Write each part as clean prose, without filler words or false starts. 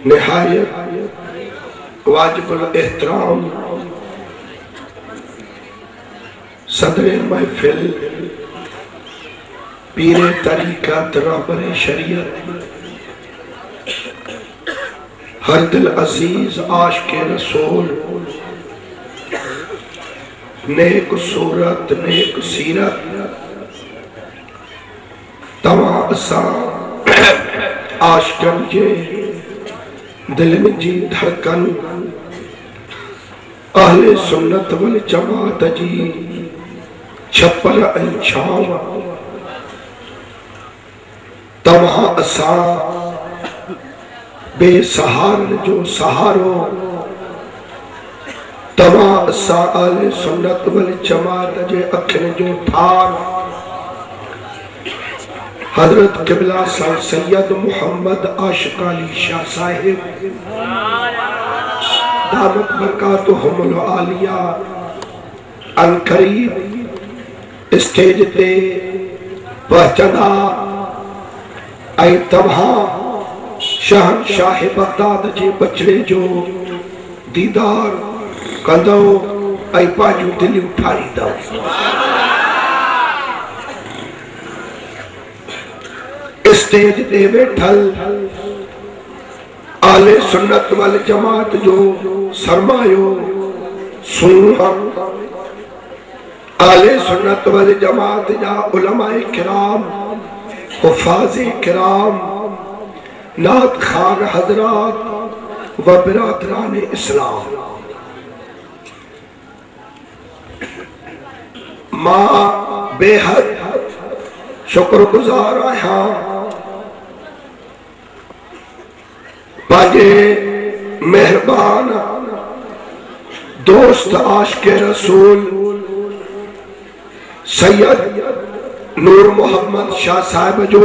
निहायत वाजिबुल एहतराम सदर महफिल पीरे तरीक़त रहबरे शरीयत हर दिल अजीज आशिक़े रसूल नेक सूरत नेक सीरत तमाम असां आशिक़न जे दिल जी धड़कन अहले सुन्नत वल जमात जी छप्पर ऐं छांव तमाम असां बेसहारन जो सहारो तमाम असां अहले सुन्नत वल जमात जे अखिन जो ठार हजरत क़िबला सैयद मोहम्मद आशिक़ अली शाह साहिब दामत बरकातुहुमुल आलिया अनकरीब स्टेज ते पहुंचंदा ऐं तव्हां शहंशाह बगदाद जे बचड़े जो दीदार कंदो ऐं पंहिंजूं दिलियूं ठारींदो। स्टेज ते वेठल आले सुन्नत वल जमात जो सरमायो सुन आले सुन्नत वल जमात जा उलमाए किराम हुफाज़े किराम नात खान हजरात व बिरादरान इस्लाम मां बेहद शुक्रगुजार आहियां पांजे मेहरबान दोस्त आशिक़े रसूल सैयद नूर मोहम्मद शाह साहिब जो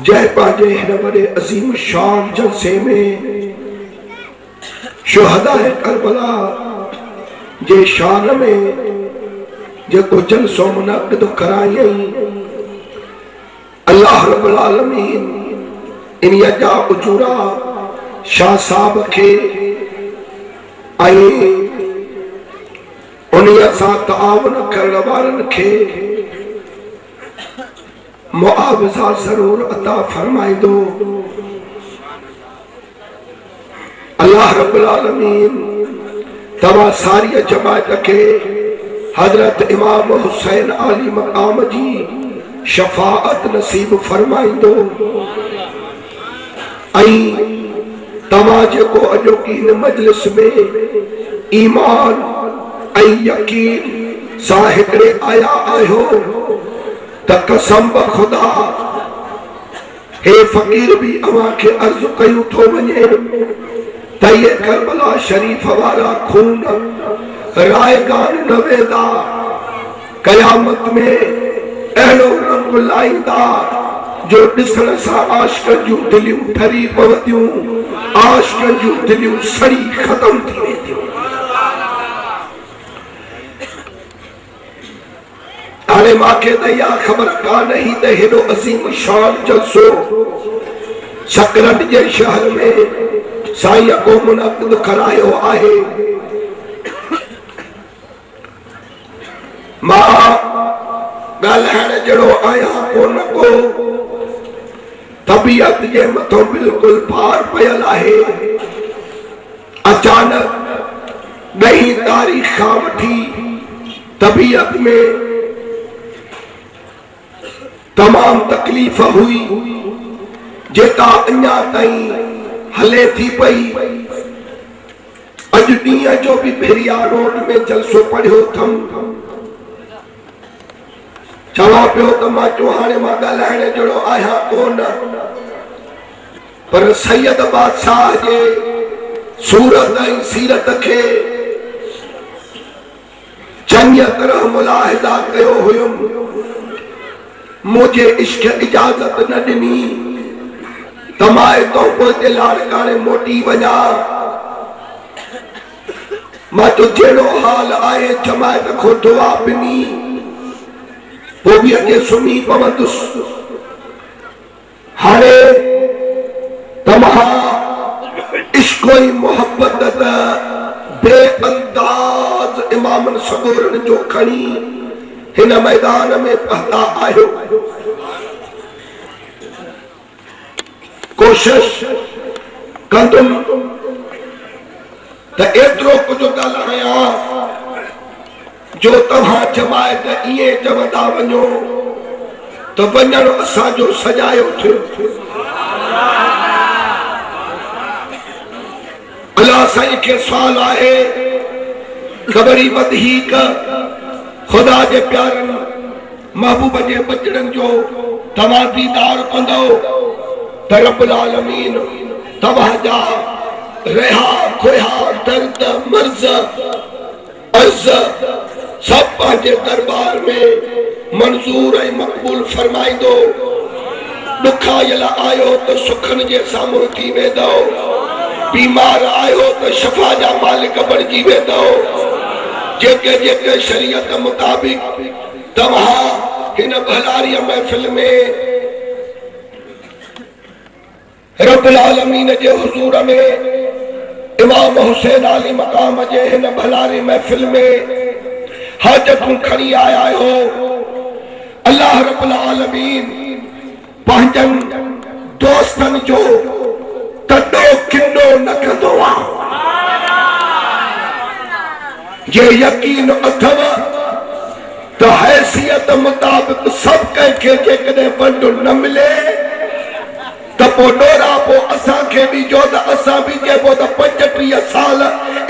जय पांजे हिन वॾे अज़ीम शान जलसे में शुहदाए करबला जे शान में जेको जलसो मुनक़िद करायई अल्लाह रब्बुल आलमीन इन्हीअ जा उजूरा शाह साहब खे ऐं उन्हीअ सां तआवुन करण वारनि खे मुआवज़ा ज़रूर अता फरमाईंदो। अल्लाह रब्बुल आलमीन तव्हां सारी जमात खे हजरत इमाम हुसैन आली मकाम जी शफाअत नसीब फरमाईंदो ऐं तव्हां जेको अॼोकी हिन मजलिस में ईमान ऐं यकीन सां हिकिड़े आया आहियो त कसम ख़ुदा हे फ़कीर भी अवां खे अर्ज़ कयूं थो वञे त इहे करबला शरीफ वारा खून रायगान न वेंदा क़यामत में अहिड़ो रंग लाईंदा जो ॾिसण सां आशिक़नि जूं दिलियूं ठरी पवंदियूं आशिक़नि जूं दिलियूं सड़ी ख़त्म थी वेंदियूं। हाणे मूंखे त इहा ख़बर कान हुई त हेॾो अज़ीम शान जलसो सकरट जे शहर में साईं को मुनक़िद करायो आहे। मां ॻाल्हाइण जहिड़ो आहियां कोन को तबीयत जे मथो बिल्कुलु पार पयल आहे। अचानक 10 तारीख़ खां वठी तबीयत में तमाम तकलीफ़ हुई जेका अञा ताईं हले थी पई। अॼु ॾींहं जो बि भेरिया रोड में जलसो पढ़ियो अथमि चवां पियो त मां हाणे मां ॻाल्हाइण जहिड़ो आहियां कोन पर सैयद बादशाह जे सूरत ऐं सीरत खे चङीअ तरह मुलाहिज़ा कयो हुयुमि। मुझे इश्क इजाजत न ॾिनी त मां हितां पोइ ते लाड़काणे मोटी वञा। मां तो जहिड़ो हाल आहे जमायत खां दुआ ॾिनी पोइ बि अॻे सुम्ही पवंदुसि। हाणे तमहा इश्कोई मोहब्बत बेअंदाज इमामन सगोरन जो खणी हिन मैदान में पहता आयो। कोशिश कंदुम त एतिरो कुझु ॻाल्हायां जो तव्हां जमायत इएं चवंदा वञो त वञण असांजो सजायो थियो। अल्लाह साईं खे सवाल आहे, ख़बरी वधीक खुदा जे प्यारनि महबूब जे बचड़नि जो तव्हां दीदार कंदो त रब्बुल आलमीन तव्हांजा रहा खोया दर्द मर्ज अर्ज सब पंहिंजे दरबार में मंजूर ऐं मक़बूल फरमाईंदो। दुखायल आयो त सुखनि जे साम्हूं थी वेंदो, बीमार आयो त शफ़ा जा मालिक बणिजी वेंदो। जेके जेके शरीयत मुताबिक तव्हां हिन भलारीअ महफ़िल में रब्बुल आलमीन जे हुज़ूर में इमाम हुसैन अली मकाम जे हिन भलारी महफ़िल में हाजतूं खणी आया हो। अल्लाह रब्बुल आलमीन पंहिंजनि दोस्तनि जो कॾो किनो न कंदो आहे। जे यकीन अथव त हैसियत मुताबिक सब कंहिंखे जेकॾहिं वंड न मिले त पोइ डोरा पोइ असांखे बि जो त असां बि चइबो त 35 साल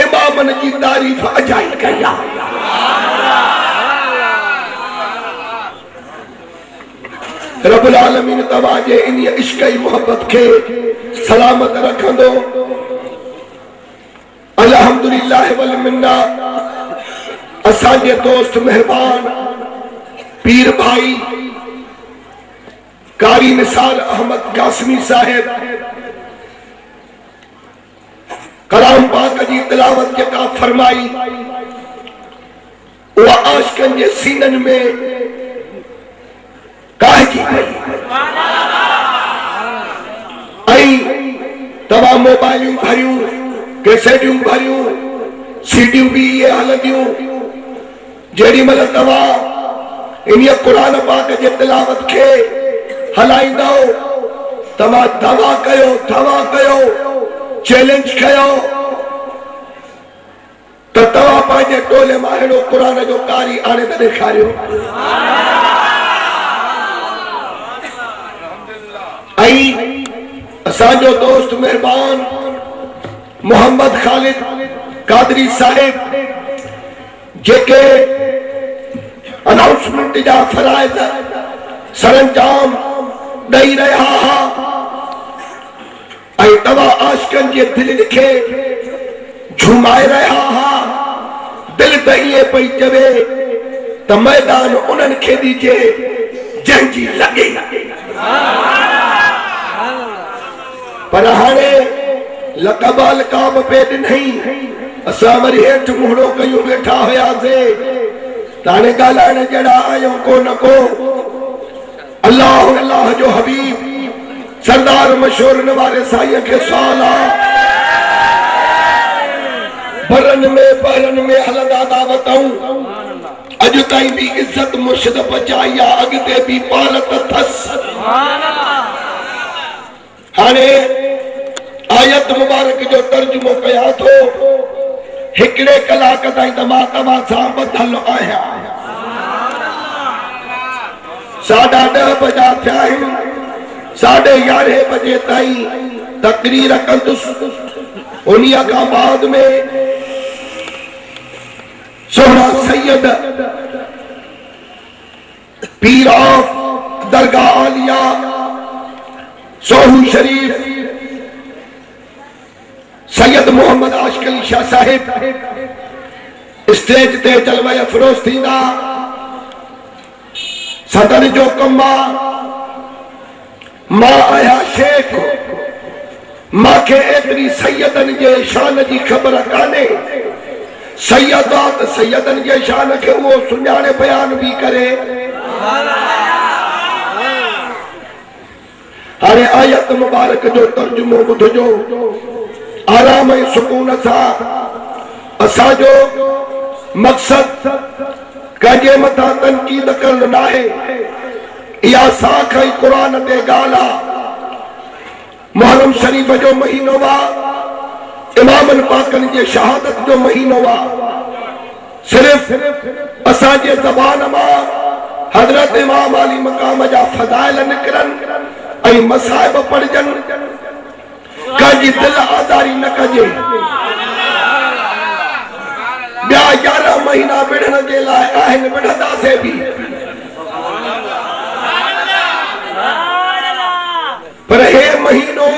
इमामनि जी तारीफ़ अजाई कई आहे। रब्बुल आलमीन तव्हांजे इन इश्क ऐं मोहब्बत खे सलामत रखंदो। अल्हम्दुलिल्लाह वल मिन्ना। असांजे दोस्त मेहरबान पीर भाई कारी निसार अहमद कासमी साहिब कलाम पाक जी तिलावत जेका फरमाई उहा आशिकनि जे सीननि में काहिजी पई। ऐं तव्हां मोबाइलियूं भरियूं, कैसेटियूं भरियूं, सीडियूं भी ये हलंदियूं। जेडी महिल तव्हां इन क़ुरान पाक जे तिलावत खे हलाईंदो तव्हां दवा कयो चैलेंज कयो त तव्हां पंहिंजे टोले मां अहिड़ो क़ुरान जो कारी आणे त ॾेखारियो। ऐं असांजो दोस्त मेहरबान मोहम्मद खालिद कादरी साहिब जेके अनाउंसमेंट जा फराइज़ सरंजाम ॾेई रहा हा ऐं तव्हां आशिकनि जे दिलनि खे झुमाए रहा हा। दिल त ईअं पई चवे त मैदान उन्हनि खे ॾिजे जंहिंजी लॻे। पर हाणे लक़ब अलक़ाब पे ॾिनई, असां वरी हेठि मुहड़ो कयूं वेठा हुयासीं त हाणे ॻाल्हाइण जहिड़ा आहियूं को अल्लाह अल्लाह जो हबीब सरदार मशहूर वारे साईं खे सवाल आहे, बरन में बहरन में हलंदा दावतऊं अॼु ताईं बि इज्जत मुर्शिद बचाई आहे, अॻिते बि पालत अथसि। हाणे आयत मुबारक जो तर्जुमो कयां थो हिकिड़े कलाक ताईं त मां तव्हां सां ॿधल आहियां। 10:30 बजा थिया आहिनि, 11:30 बजे ताईं तकरीर कंदुसि। उन्हीअ खां बाद में सोहरा सैयद पीर ऑफ दरगाह आलिया सोहू शरीफ सैयद मोहम्मद आशिक अली शाह साहिब स्टेज ते जलवा अफरोज थींदा। सदन जो कम मां आया शेख, मांखे एतिरी सैयदनि जे शान जी ख़बर कान्हे। सैयदात सैयदनि जे शान खे उहो सुञाणे बयान भी करे। हाणे आयत आयत मुबारक जो तर्जुमो बुधजो आराम ऐं सुकून सां। असांजो मक़सद कंहिंजे मथां तनक़ीद करणु न आहे। इहा साख ऐं क़ुरान ते ॻाल्हि आहे। मुहर्रम शरीफ़ जो महीनो आहे, इमामनि पाकनि जे शहादत जो महीनो आहे। सिर्फ़ असांजे ज़बान मां हज़रत इमाम अली मक़ाम जा फ़ज़ाइल निकिरनि ऐं मसाइब पढ़जनि, कंहिंजी दिल आज़ारी न कजे। ॿिया 11 महीना विढ़ण जे लाइ आहिनि, विढ़ंदासीं बि, पर हे महीनो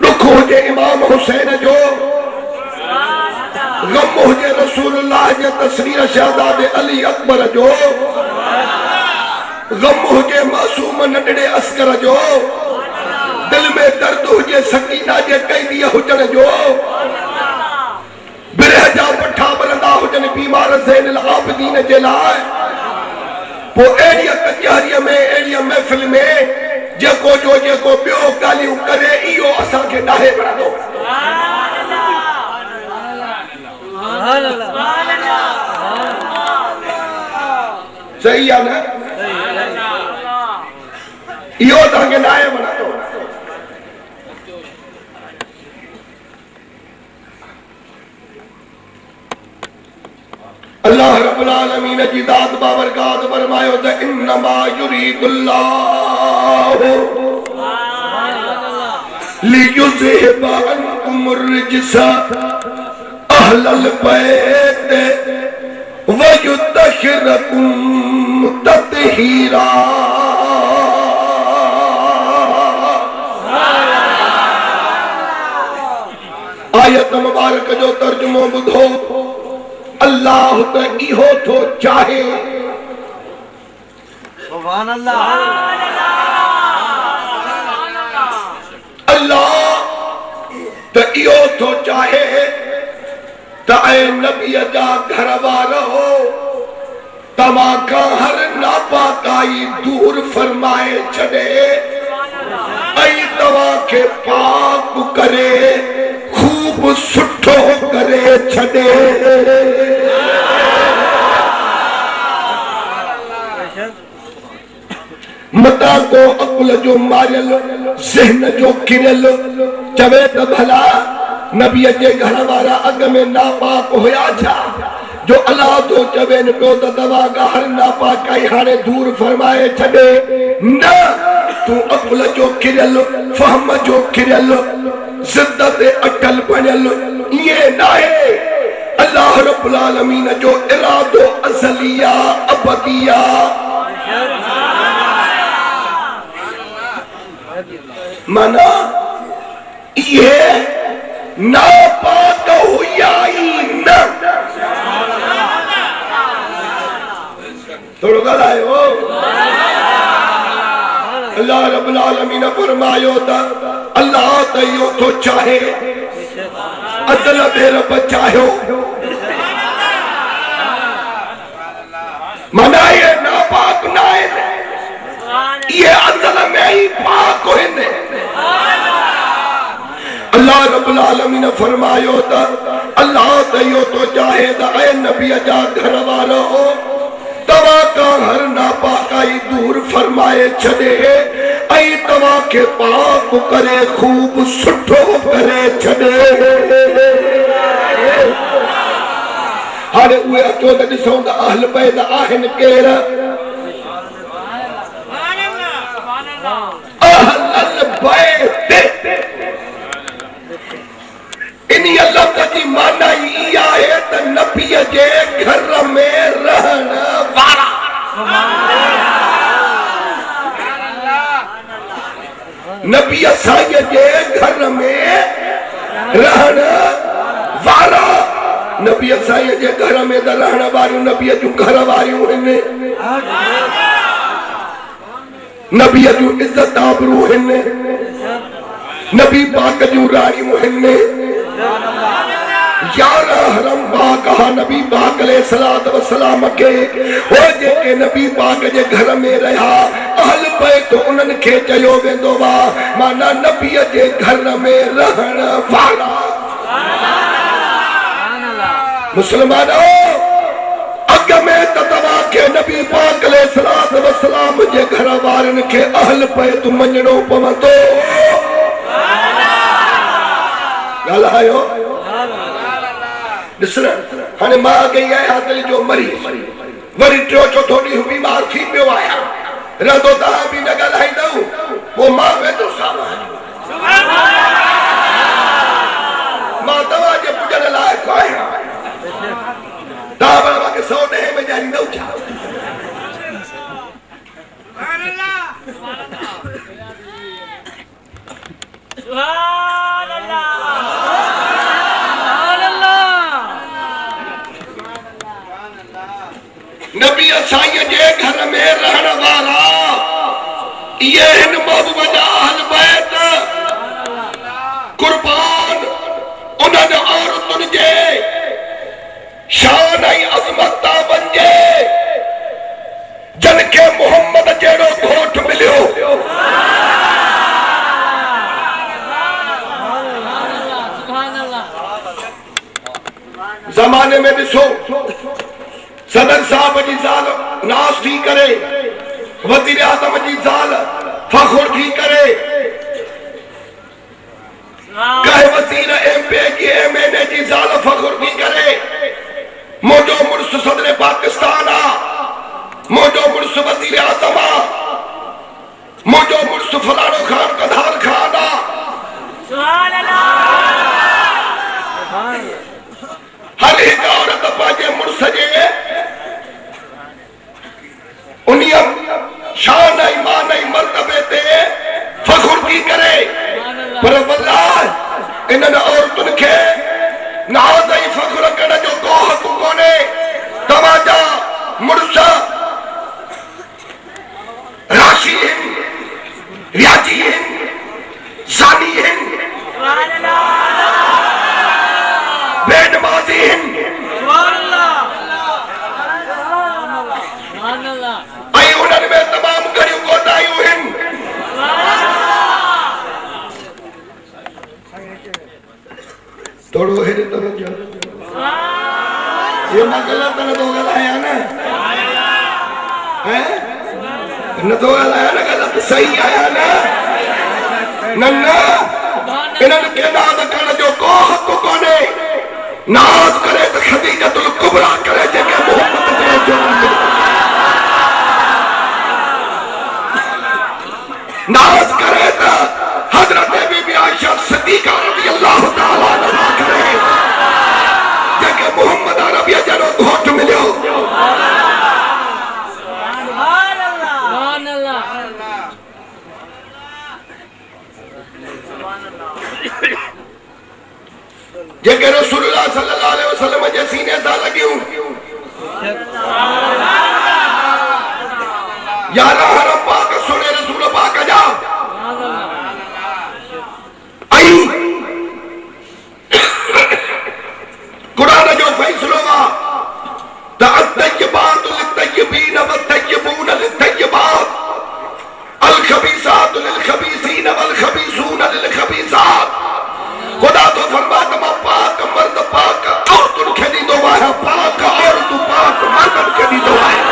ॾुख हुजे इमाम हुसैन जो, गम हुजे रसूलुल्लाह जे तस्वीर शहज़ादे अली अकबर जो, गम हुजे मासूम नंढड़े अस्कर जो, दिल में दर्द हुजे सकीना जे कैदी हुजण जो, बिरह जा पठा बरंदा हुजनि बीमार ज़ैनुल आबिदीन जे लाइ। पोइ अहिड़ीअ कचहरीअ में, अहिड़ीअ महफ़िल में जेको जो जेको ॿियो ॻाल्हियूं करे, इहो असांखे ॾाहे वणंदो। सही आहे न? इहो तव्हांखे ॾाहे वणंदो। अल्लाह रब्बुल आलमीन जी ज़ात बाबरकात फरमायो त इन्नमा युरीदुल्लाहु लियुज़हिबा अन्कुम अर्रिज्सा अहलल बैत व युतहिरकुम तत्हीरा। आयत मुबारक जो तर्जुमो ॿुधो। अल्लाह त इहो थो चाहे, सुभान अल्लाह, अल्लाह त इहो थो चाहे त ऐं नबीअ जा घर वारो तव्हां खां हर नापाकाई दूर फरमाए छॾे ऐं तव्हांखे पाक करे खूब सुठो करे छॾे। मता को अकुल जो मारियल, ज़हन जो किरियल चवे त भला नबीअ जे घर वारा अॻ में नापाक हुया छा, जो अलाह तो चवे न पियो त तव्हां खां हर नापाकाई हाणे दूर फरमाए छॾे। न, तूं अकुल जो किरियल, फ़हम जो किरियल, ज़िद ते अटल बणियल ईअं न आहे। अल्लाह रब्बुल आलमीन जो इरादो अज़लिया अबदिया। माना ये नापाक हुया ही न। थोड़ो ॻाल्हायो। अल्लाह रब्बुल आलमीन फरमायो त अल्लाह त इहो थो चाहे, अदल में रब चाहियो। माना ये नापाक न आहिनि, ये अदल में ही पाक आहिनि। अल्लाह रब्बुल आलमीन फरमायो त अल्लाह त इहो थो चाहे त ऐं नबीअ जा घर वारो तव्हां खां हर नापाकाई दूर फरमाए छॾे ऐं तव्हांखे पाक करे खूब सुठो करे छॾे। हाणे उहे अचो त ॾिसूं त अहल बैत आहिनि केरु। अहल बैत इन लफ़्ज़ जी माना ई आहे त नबीअ जे घर में रहण वारा। नबी साईं जे घर में रहण वारा। नबी साईं जे घर में त रहण वारियूं नबीअ जूं घर वारियूं आहिनि, नबीअ जूं इज़त आबरू आहिनि, नबी पाक जूं राणियूं आहिनि। 11 हरम पाक नबी पाक अलैहिस्सलाम के हो जेके नबी पाक जे घर में रहा। अहल पे तो उन्हनि खे चयो वेंदो वा माना नबीअ जे घर में रहण वारा। मुसलमानो अग में त तव्हां खे नबी पाक अलैहिस्सलात वसलाम जे घर वारनि खे अहल पे तो मञणो पवंदो। ॻाल्हायो ॾिस हाणे मां गई आहियां दिलि जो मरी वरी टियों चौथो ॾींहुं बीमार थी पियो आहियां रहंदो तव्हां बि न ॻाल्हाईंदव पोइ मां वेंदो मां तव्हां जे पुॼण लाइक़ु आहियां तव्हां मूंखे 110 में ॾियारींदव छा? नबी साईं जे घर में रहण वारा ये हिन महबूब जा अहल बैत कुर्बान उन्हनि औरतुनि जे शान ऐं अज़मत तां वञे जिन खे मोहम्मद जहिड़ो घोट मिलियो। ज़माने में ॾिसो सदर साहब जी ज़ाल नाज़ थी करे वज़ीर आज़म जी ज़ाल फ़ख़्र थी करे कहे वज़ीर MP की MNA जी ज़ाल फ़ख़्र थी करे मुंहिंजो मुड़ुस सदर पाकिस्तान आ मुंहिंजो मुड़ुस वज़ीर आज़म आ मुंहिंजो मुड़ुस फलाणो खान कधार खान आ। सुभान अल्लाह। हर हिकु औरत पंहिंजे मुड़ुस जे उन्हीअ शान ऐं मान ऐं मर्तबे ते फ़ख़्र थी करे पर वल्लाह इन्हनि औरतुनि खे नाज़ ऐं फ़ख़्र करण जो को हक़ कोन्हे। तव्हांजा मुड़ुस राशी आहिनि व्याजी आहिनि ज़ानी आहिनि बेनमाज़ी आहिनि ऐं उन्हनि में तमामु घणियूं कोताहियूं आहिनि। थोड़ो हेॾे तवजो ये मां ग़लति नथो ॻाल्हायां न नथो ॻाल्हायां न ग़लति सही आहियां न न इन्हनि खे नाज़ करण जो को हक़ कोन्हे। नाज़ करे त ख़दीजतुल कुबरा करे जेके मोहम्मद जे जोड़ नाज़ करे त हज़रत बीबी आयशा सिद्दीक़ा रज़ियल्लाहु तआला अन्हा करे जेके मोहम्मद अरबी जहिड़ो घोट मिलियो। जेके रसूलुल्लाह सल्लल्लाहु अलैहि वसल्लम जे सीने सां लॻियूं यारा हर पाक सुने रसूल पाक जा कुरान जो फैसलो आहे त अत्तय्यबात लित्तय्यबीन वत्तय्यबून लित्तय्यबात अलखबीसात लिलखबीसीन वलखबीसून लिलखबीसात। खुदा तो फरमाता मां पाक मर्द पाक औरतुनि खे ॾींदो आहियां पाक औरतूं पाक मर्दनि खे ॾींदो आहियां।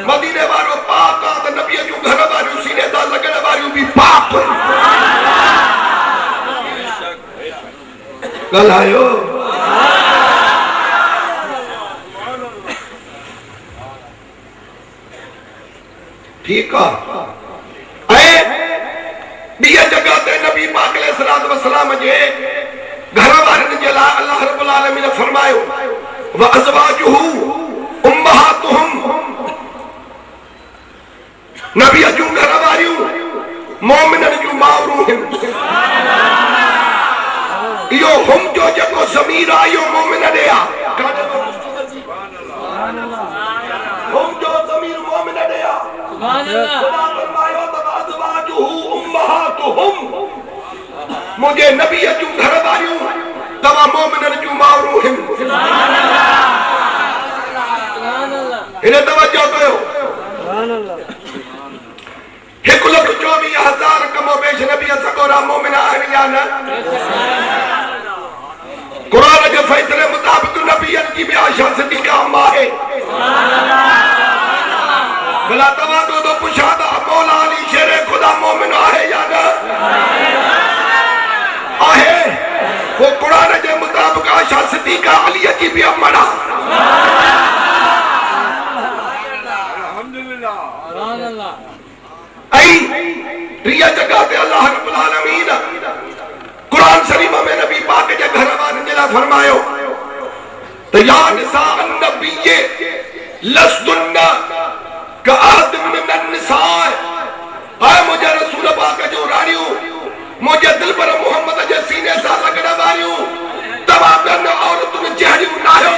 मदीने वारो पाक आहे त नबीअ जूं घर वारियूं सीने सां लॻण वारियूं बि पाक ॻाल्हायो। ठीकु आहे ऐं ॿीअ जॻह ते नबी पाक अलैहिस्सलात वसलाम जे घर वारनि जे लाइ अल्लाह रब्बुल आलमीन फरमायो व अज़वाजुहु उम्महातुहुम नबीअ जूं घर वारियूं मोमिननि जूं माउरूं आहिनि। इहो हुम जो जेको ज़मीर आहे इहो मोमिन ॾे आहे हुम जो ज़मीर मोमिन ॾे आहे। मुझे नबी जूं घर वारियूं तव्हां मोमिननि जूं माउरूं आहिनि। इन्हें तवज्जो कयो। 1,24,000 कमो बेश नबी सगोरा मोमिन आहिनि या न? कुरान के फैसले मुताबिक नबियन की भी आशा सिद्दीक़ा अम्मा है। भला तवा तो पुछादा मौला अली शेरे खुदा मोमिन आहे या न? आहे। वो कुरान के मुताबिक आशा सिद्दीक़ा अली की भी अम्मा। प्रिय जगह ते अल्लाह रब्बुल आलमीन कुरान शरीफ में नबी पाक के घर वारनि जे लाइ फरमायो त या निसा अन्नबिये लस्तुन्न कअहदिन मिनन निसाए। हाय मुझे रसूल पाक जो रानियूं मुझे दिलबर मोहम्मद जे सीने सां लगण वारियूं तमाम ॿियनि औरतुनि जहिड़ियूं न आहियो।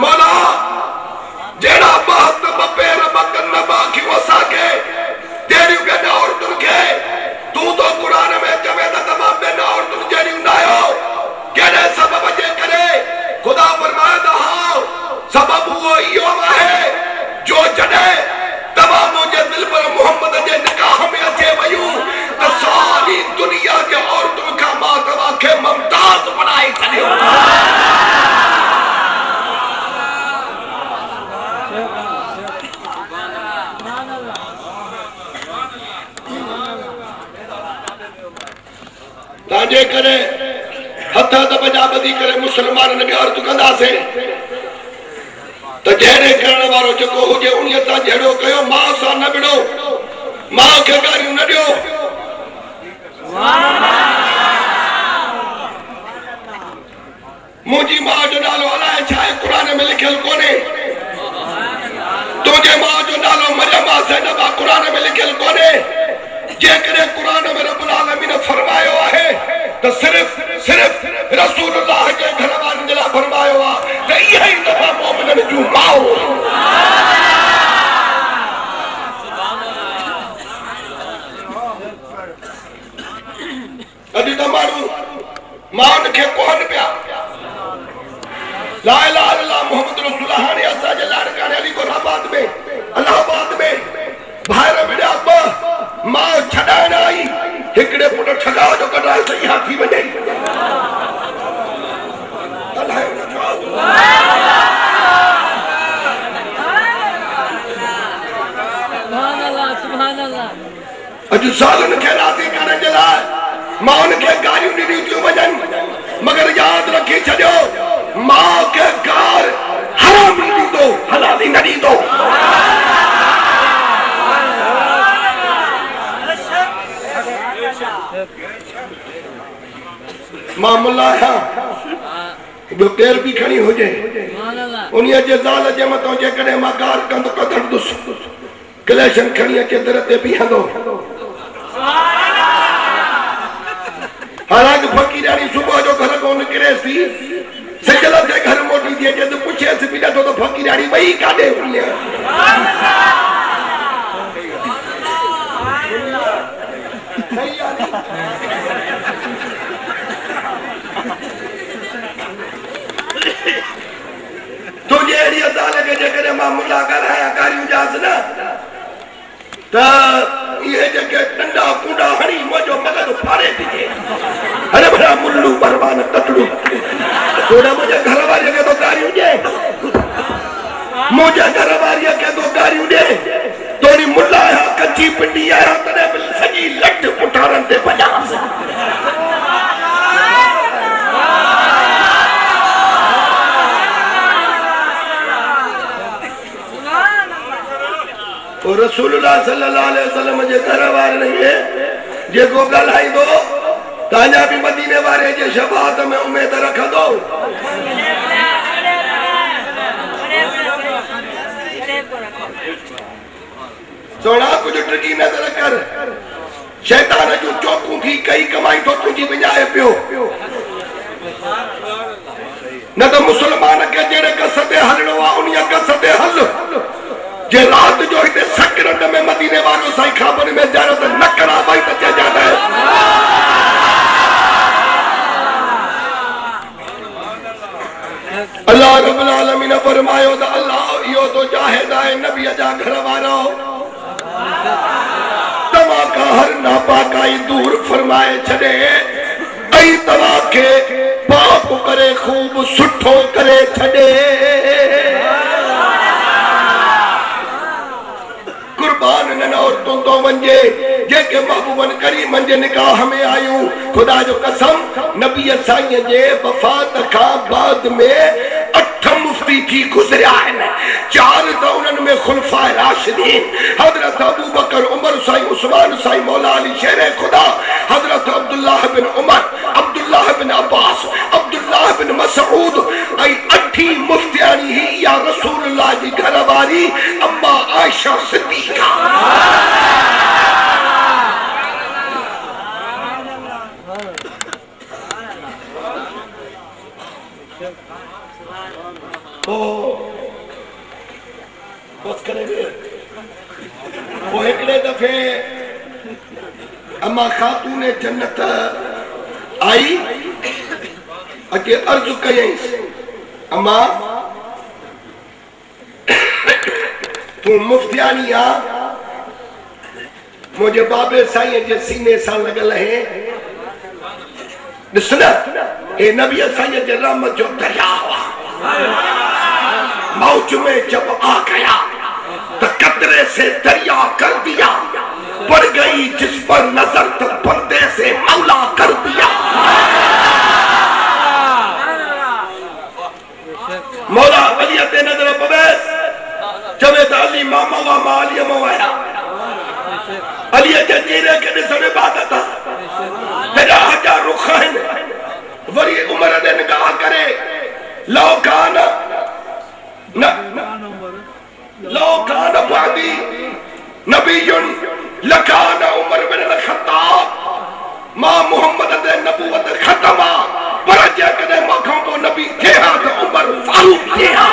मौला जेड़ा बात बपेर बकन बाकी वसाके तेरियूं ॿियनि औरतुनि खे तूं तो कुरान में चवे त तमाम ॿियनि औरतुनि जहिड़ियूं न आहियो। कहिड़े सबब जे करे? खुदा फरमाए त हा सबब उहो इहो आहे जो जॾहिं तव्हां मुंहिंजे दिलबर मोहम्मद जे निकाह में अचे वयूं त सारी दुनिया जे औरतुनि खां मां तव्हांखे मुमताज़ बणाए छॾियो। ताजे करे हथ दबजा बदी करे मुसलमाननि खे अर्ज़ कंदासीं त जहिड़े करण वारो जेको हुजे उन सां जहिड़ो कयो। मां सां न विड़ो, मां खे गारियूं न ॾियो। मुंहिंजी मां जो नालो अलाए छा आहे कुरान में लिखियल कोन्हे। तुंहिंजे मां जो नालो मरियम ज़ैनब कुरान में लिखियल कोन्हे। जेकॾहिं कुरान में रब्बुल आलमीन फरमायो आहे त सिर्फ़ रसूलुल्लाह जे घर वारनि जे लाइ फरमायो आहे त इहा ई दफ़ा मोमिननि जूं माऊं। अॼु त माण्हू माउनि खे कोन पिया। ला इलाहा इल्लल्लाह मुहम्मद रसूलुल्लाह। हाणे असांजे लाड़काणे अलीगोराबाद में इलाहाबाद में ॿाहिरि मिलिया ॿ मां छॾाइण आई। हिकिड़े पुट छॾाओ जो कढाए सही हाथी वञे। अॼु सालनि खे राज़ी करण जे लाइ माउनि खे गारियूं ॾिनियूं थियूं वञनि, मगर यादि रखी छॾियो माउ खे गार हराम न ॾींदो, हलाली न ॾींदो। मां मुल्ला आहियां, ॿियो केर बि खणी हुजे उन्हीअ जे ज़ाल जे मथां जेकॾहिं मां गार कंदो कढंदुसि कलेशन खणी अचे दर ते बीहंदो। हालांकि फ़क़ीरानी सुबुह जो घर खां निकिरेसि थी सिजल ते घर मोटी थी अचे त पुछेसि बि नथो त फ़क़ीरानी वई काॾे वई। तुझे अहिड़ी ज़ाल खे जेकॾहिं मां मुला ॻाल्हायां गारियूं ॾियांसि न त इहे जेके नंढा कूड़ा हणी मुंहिंजो मगज़ फाड़े ॾिजे। अरे भला मुल्लू बरबान कतड़ू तोड़ा मुंहिंजे घर वारीअ खे तो गारियूं ॾे, मुंहिंजे घर वारीअ खे तो गारियूं ॾे। तोरी मुला आहियां कची पिंडी आहियां तॾहिं बि सॼी लट पुठारनि ते भॼांसि। रसूलुल्लाह सल्लल्लाहु अलैहि वसल्लम जे घर वारनि खे जेको ॻाल्हाईंदो तव्हांजा बि मदीने वारे जे शफ़ाअत में उमेद रखंदो। सोना कुझु टकी नज़र कर, शैतान जूं चौकूं थी कई कमाई तो तुंहिंजी विञाए पियो। न त मुसलमान खे जहिड़े कस ते हलणो आहे उन कस ते हल। जे रात जो हिते सकरंड में मदीने वारो साईं ख़बर में ज़रूरत न करा भाई त जाना है। अल्लाह रब्बुल आलमीन फरमायो त अल्लाह यो तो जाहिद है नबी जा घर वारो तवा का हर नापाकाई दूर फरमाए छड़े ऐ तवा के पाप करे खूब सुठो करे छड़े कुर्बान न औरतों तो वंजे जेके महबूबन करीमन जे निकाह में आयूं खुदा जो कसम नबी साईं जे वफात का बाद में 8 मुफ्ती थी गुजरिया है 4 तो उन्हनि में खुलफाए राशिदीन हजरत अबू बकर उमर साईं उस्मान साईं मौला अली शेर खुदा हजरत अब्दुल्लाह बिन उमर अब्दुल्लाह बिन अब्बास अब्दुल्लाह बिन मसऊद आई 8 मुफ्तियानी ही या रसूलुल्लाह जी घरवारी अम्मा आयशा सिद्दीका बस करेंगे वो एकड़े दफे अम्मा खातून जन्नत आई अगे अर्ज कयई अम्मा तू मुफ्तियानी आ मुझे बाबे साईं जे सीने सां लगल है ॾिस न हे नबी साईं जे रहमत जो दरिया हुआ मौज में जब आ गया तो कतरे से दरिया कर दिया पड़ गई जिस पर नजर तो पर्दे से मौला कर दिया मौला अली ते नजर पवेस चवे तो अली मामा वा मालिया मवाया अली के चेहरे के ॾिसण इबादत तेरा हजा रुख आहिनि वरी उमर दे निगाह करे लौकान लौकान बादी नबीयुन लकान उमर बिन अल-खत्ताब मां मोहम्मद दे नबूवत खत्मा पर जेकॾहिं मौक़ो को नबी थे हा तो उमर फारूक थे हा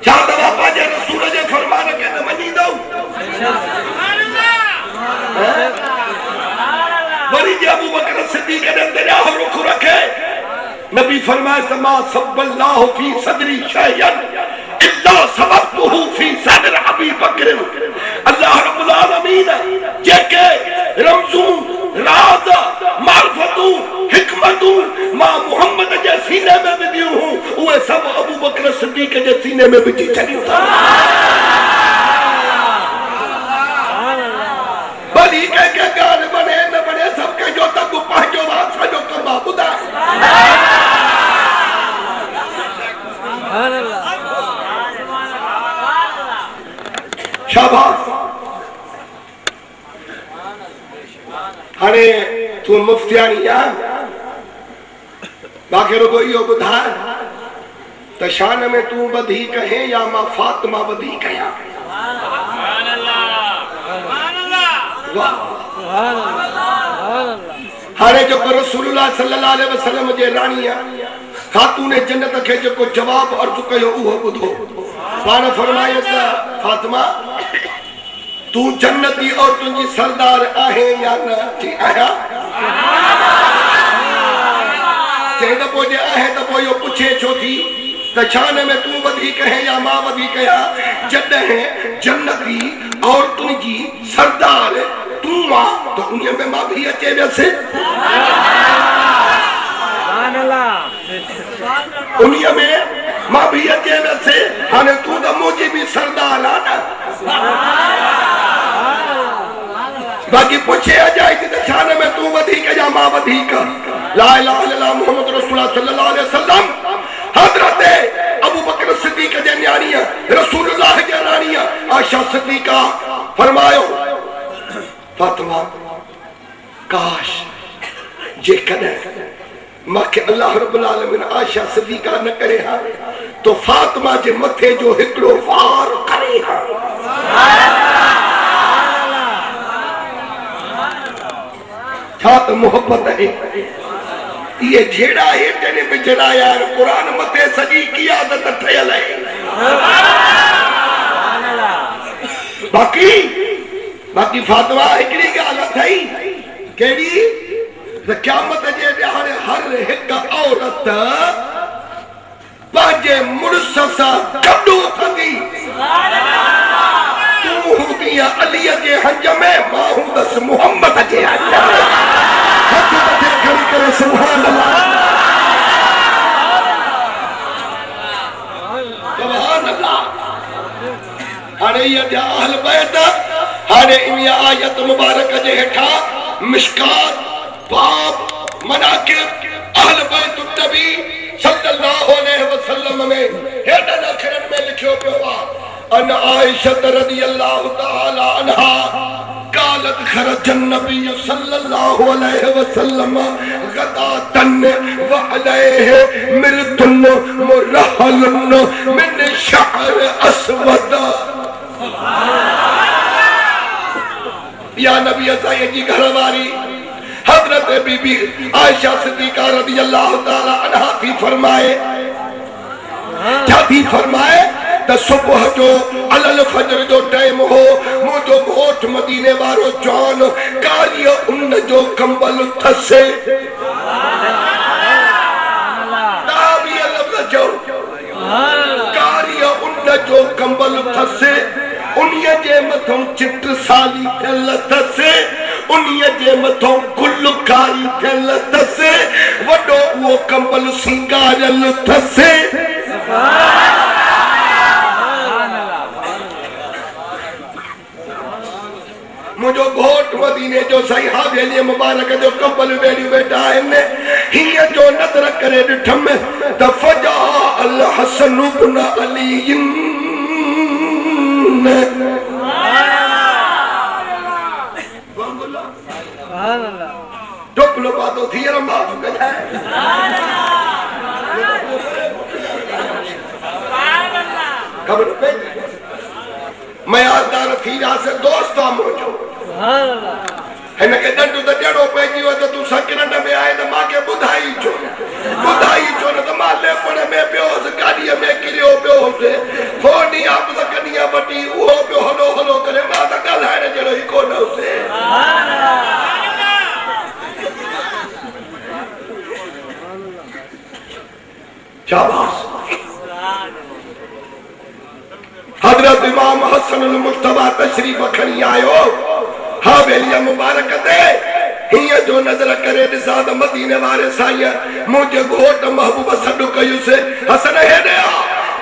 छा तव्हां पंहिंजे रसूल जे फरमान खे न मञींदो वरी जे अबू बकर सिद्दीक ने दरिया रुख रखे नबी फरमाए तमा सब्बल्लाहु फी सदरी शयन इल्ला सबतहु फी सदर अबी बकर अल्लाह रब्बुल आलमीन जेके रमजू राज मार्फतू हिकमतू मां मोहम्मद जे सीने में विधियूं हूं उहे सब अबू बकर सिद्दीक जे सीने में विझी छॾियूं भली के गाल बने न बने सबके जो तक पंहिंजो वासा जो कमा बुधा शाबाश हाणे तू मुफ्तियानी आ बाक़ी रुगो इहो ॿुधा त शान में तू वधीक है या मां फातिमा वधीक आहियां हाणे जेको रसूलुल्लाह सल्लल्लाहु अलैहि वसल्लम जे राणी खातून जन्नत के जो जवाब अर्ज कयो उहो ॿुधो पाण फरमायो त फातिमा तू जन्नती और तुझी सरदार आहे या न जी आया चई दफ़ो जे आहे त पोइ इहो पुछे छो थी त शान में तू वधीक है या मां वधीक आहियां जॾहिं जन्नती और तुझी सरदार तू मां तो उन्हीं में मां भी अचे वैसे उन्हीं में मां भी अचे वैसे हाने तू तो मुझे भी सरदार आ ना बाकी पूछे अजाई कि शान में तू वधीक या मां वधीक ला इलाहा इल्लल्लाह मुहम्मद रसूलुल्लाह सल्लल्लाहु अलैहि वसल्लम हजरत अबू बकर सिद्दीक जे न्याणी रसूलुल्लाह जे राणी आयशा सिद्दीका फरमायो फातिमा काश जे कदे माके अल्लाह रब्बुल आलमीन आयशा सिद्दीका न करे हा तो फातिमा जे मथे जो हिकड़ो वार करे हा छा त मोहब्बत है ये जेड़ा हेठे ने बिचड़ा यार कुरान मथे सजी क़ियादत ठयल है बाकी बाकी फातिमा हिकड़ी गाल थई केड़ी क़यामत जे ॾियारे हर हिक औरत पंहिंजे मुड़ुस सां गॾु थींदी तूं हूंदी अलीअ जे हंज में मां हूंदसि मुहम्मद जे हंज में हथ मथे खड़ी करे सुभान अल्लाह सुभान अल्लाह हाणे इहा अहल बैत हाणे इन आयत मुबारक जे हेठा मिशकात बाब मनाकिब अहल बैत नबी सल्लल्लाहु अलैहि वसल्लम में हेडन अखरन में लिखियो पियो आहे अन आयशा रज़ियल्लाहु तआला अन्हा قالت خرج النبي صلى الله عليه وسلم غداة وعليه مرط مرحل من شعر اسود या नबी असांजी जी घरवारी हजरत बीबी आयशा सिद्दीका रज़ी अल्लाह तआला अन्हा थी फरमाए क्या थी फरमाए त सुबह जो अलल फजर जो टाइम हो मुझो घोट मदीने वारो जॉन कारियो उन जो कंबल थसे ताबी लफ्ज़ जो कारियो उन जो कंबल थसे उन्हीअ जे मथों चिट साली थियल अथसि उन्हीअ जे मथों गुलकारी थियल अथसि वॾो उहो कंबल सिंगारियल अथसि मुझो घोट मदीने जो साईं हवेली मुबारक जो कंबल वेड़ी वेठा आहिनि हीअं जो नज़र करे ॾिठमि त फजा अल हसन इब्न अली टोपलो बातो थी माफ कजाए खबर पे मयादार थी रास दोस्त मुझो हिनखे ॾंढ त ॾियणो पइजी वियो त तूं सकिरंड में आए त मूंखे ॿुधाई छो न त मां लेपण में पियो हुउसि गाॾीअ में किरियो पियो हुउसि फोन ई आपस कनीअ वठी उहो पियो हलो हलो करे मां त ॻाल्हाइण जहिड़ो ई कोन हुउसि शाबाश हजरत इमाम हसन अल मुस्तफा तशरीफ खणी आयो हवेली मुबारक ते हीअं जो नज़र करे ॾिसां त मदीने वारे साईं मुंहिंजे घोट महबूब सॾु कयुसि हसन हेॾे आ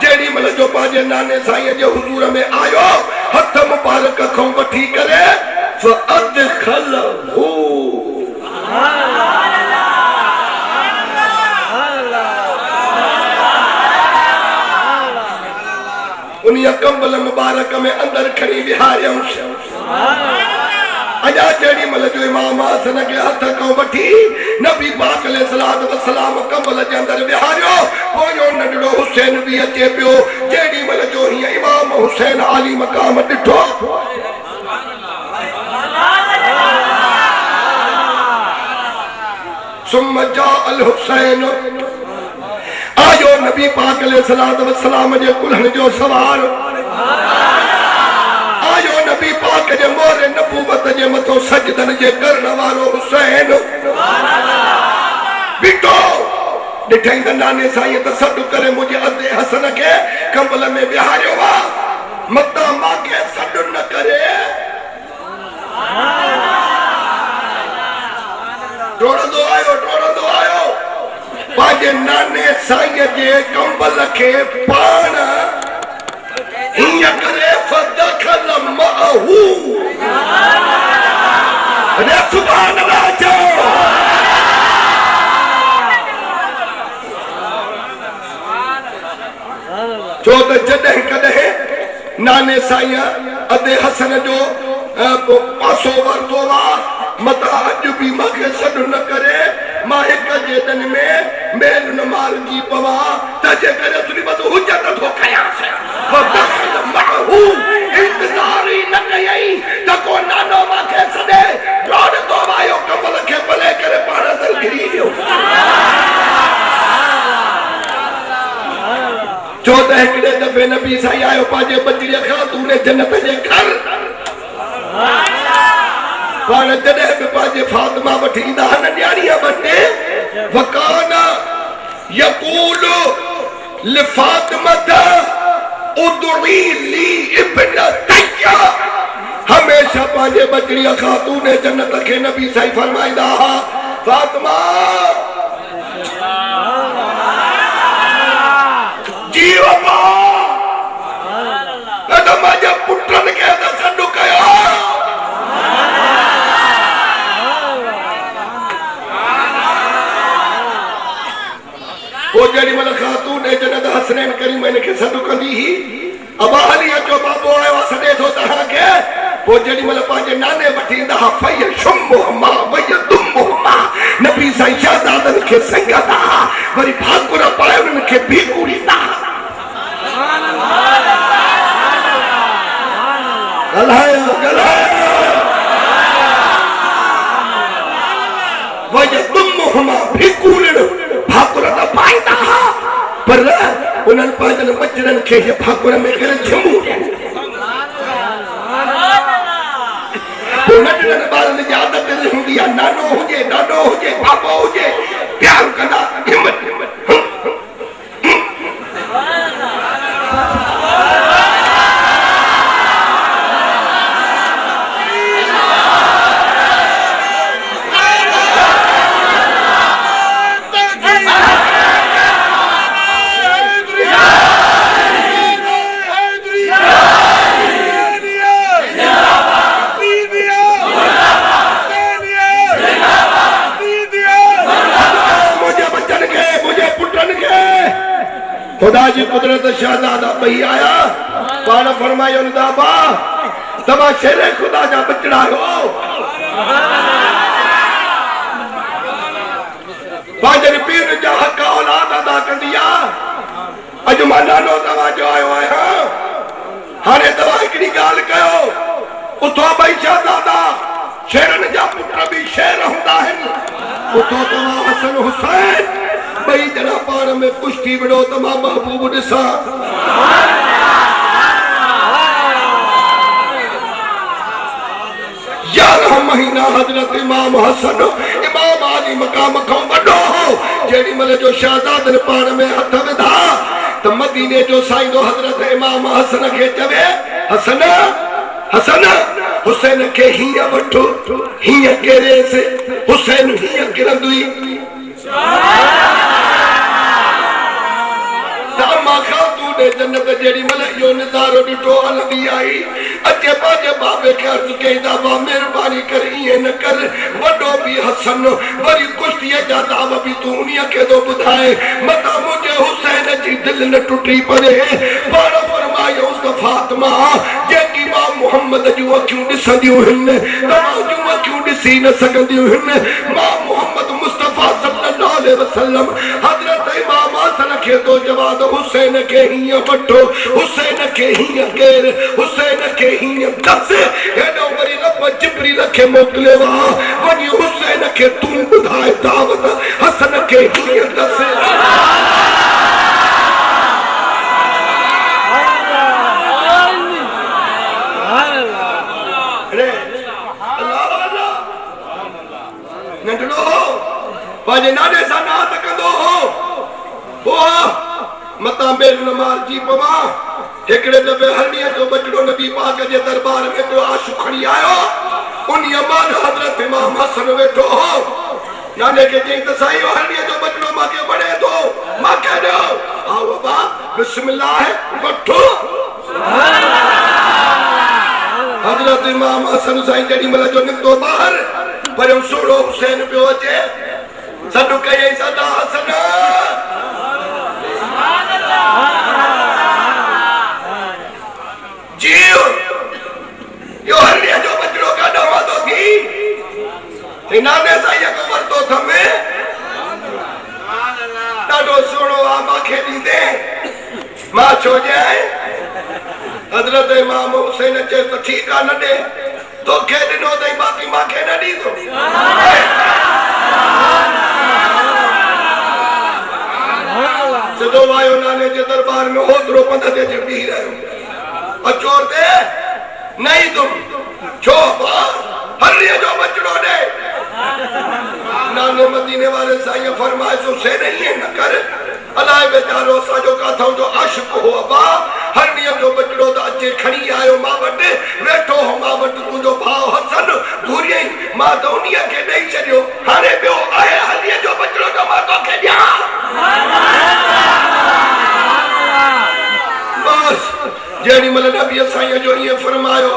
जेॾी महिल जो पंहिंजे नाने साईं जे हुज़ूर में आयो हथ मुबारक खां वठी करे फअदखलहू उन्हीं कंबल मुबारक में अंदर खड़ी विहारियऊंसि अजा जेड़ी मल जो इमाम हसन के हथ को वठी नबी पाक अलैहिस्सलातु वस्सलाम कंबल जे अंदर विहारियो पोयो नंढड़ो हुसैन भी अचे पियो जेड़ी मल जो ही इमाम हुसैन आली मकाम ॾिठो सुम्म जा अल हुसैन आयो नबी पाक अलैहिस्सलातु वस्सलाम जे कुल्हण जो सवार आयो नबी पाक जे मोरे नबूवत जे मथो सजदन जे करण वारो हुसैन बिठो ॾिठई त नाने साईं त सॾु करे मुंहिंजे अधे हसन खे कंबल में विहारियो आहे मतां मांखे सॾु न करे डोड़ंदो आयो पंहिंजे नाने साईं जे कंबल खे पाण हीअं करे फदखल मअहू अरे सुभान अल्लाह चओ छो त जॾहिं कॾहिं नाने साईं अधे हसन जो पासो वरितो आहे मतां अॼु बि मूंखे सॾु न करे मां हिक जे ॾन में मेल न मारजी पवां त जेकर असली बस हुजत थो कयांसि फदखल मअहू इंतज़ार ई न कयई त को नानो मूंखे सॾे डोड़ंदो आयो कंबल खे भले करे पाण अंदर घिरी वियो छो त हिकिड़े दफ़े नबी साईं आयो पंहिंजे बजड़ीअ खां तूने जन्नत जे घर पाण जॾहिं बि पंहिंजे फातिमा वठी ईंदा आहिनि न्याणीअ वटि वकाना यकूल लिफातिमत उदरी ली इब्नतैया हमेशा पंहिंजे बचड़ीअ ख़ातून जन्नत खे नबी साईं फरमाईंदा हुआ फातिमा जीव मुंहिंजे पुटनि खे त सॾु कयो पोइ जेॾी महिल ख़ातून जन्नत हसनैन करीमैन खे सॾु कंदी हुई अबा हली अचो बाबो आयो आहे सॾे थो तव्हांखे पोइ जेॾी महिल पंहिंजे नाने वठी ईंदा हुआ फय शुम्मुहुमा वय दुम्मुहुमा नबी साईं शहज़ादनि खे संगंदा वरी भाकुर पाए उन्हनि खे भीकू ॾींदा वय दुम्मुहुमा भीकू भाकुर त पाईंदा पर उन्हनि पंहिंजनि बचड़नि खे भाकुर में करे झमू ॾियनि नंढड़नि ॿारनि जी आदत हूंदी आहे नानो हुजे ॾाॾो हुजे बाबो हुजे प्यार कंदा हिमत खुदा जी कुदरत शहजादा पई आया पाण फरमायो दाबा तव्हां शेरे खुदा जा बचड़ा हो पंहिंजे पीर जा हक़ औलाद अदा कंदी आहे अॼु मां नानो तव्हांजो आयो आहियां हाणे तव्हां हिकिड़ी ॻाल्हि कयो उथो ॿई शहजादा शेरनि जा पुट बि शेर हूंदा आहिनि उथो तव्हां हसन हुसैन ॿई ॼणा पाण में कुश्ती विड़ो त मां महबूब ॾिसां यारहं महीना हज़रत इमाम हसन इमाम आली मक़ाम खां वॾो हो जेॾी महिल जो शहज़ादनि पाण में हथ विधा त मदीने जो साईंदो हज़रत इमाम हसन खे चवे हसन हसन हुसैन खे हीअं वठो हीअं केरेसि हुसैन हीअं किरंदुई जन्नत जेड़ी महिल इहो नज़ारो ॾिठो हलंदी आई अचे पंहिंजे बाबे खे अर्ज़ कई बाबा महिरबानी करे ईअं न कर वॾो बि हसन वरी कुश्तीअ जा दाव बि तूं उन्हीअ खे थो ॿुधाए मथां मुंहिंजे हुसैन जी दिलि न टुटी पए पाण फरमायो फातिमा जेकी मां मुहम्मद जूं अखियूं ॾिसंदियूं आहिनि तव्हां जूं अखियूं ॾिसी न सघंदियूं आहिनि मां मुहम्मद मुस्तफ़ा सल्लल्लाहु अलैहि वसल्लम हज़रत इमाम हसन खे तो जवाब हुसैन खे हीअं वठो हुसैन खे हीअं केर हुसैन खे हीअं दस हेॾो वरी रब जिब्रील खे मोकिलियो आहे वञी हुसैन खे तूं ॿुधाए दावत हसन खे हीअं दस नंढड़ो पंहिंजे नाने सां नात कंदो हो मता बेल न मारजी पवा हिकड़े दफ़े हरनीअ जो बचड़ो नबी पाक जे दरबार में को आशु खणी आयो उन यमान हज़रत इमाम हसन वेठो हो नाने के चई त साईं हरनीअ जो बचड़ो माके बणे थो मां कह दो आओ बाबा बिस्मिल्लाह वठो हज़रत इमाम हसन साईं जेडी महिल जो निकतो बाहर पर सोड़ो हुसैन पियो अचे सॾु कई सदा हसन जीव यो हरनीअ जो बचड़ो काॾो वादो थी नाने साईं को वरतो थमे ॾाढो सुहिणो आहे मांखे ॾींदे मां छो ॾियां हज़रत इमाम हुसैन चए त ठीकु आहे न ॾे तोखे ॾिनो अथई बाक़ी मांखे न ॾींदो सिधो आयो नाने जे दरबार में होतिरो पंध ते बीह रहियो अचोर ते नहीं तुम छो हरनीअ जो शान मदीने वाले साईं फरमाए सो से नहीं है न कर अलाए बेचारो साजो काथों जो आशिक हो अबा हर नियम जो बचड़ो तो अचे खणी आयो मां वट वेठो हो मां वट तुझो भाव हसन घुरिए मां तो उन्हीं के दई छडियो हाने बियो आहे हलिए जो बचड़ो तो मां तो के दिया बस जेडी मल नबी साईं जो ये फरमायो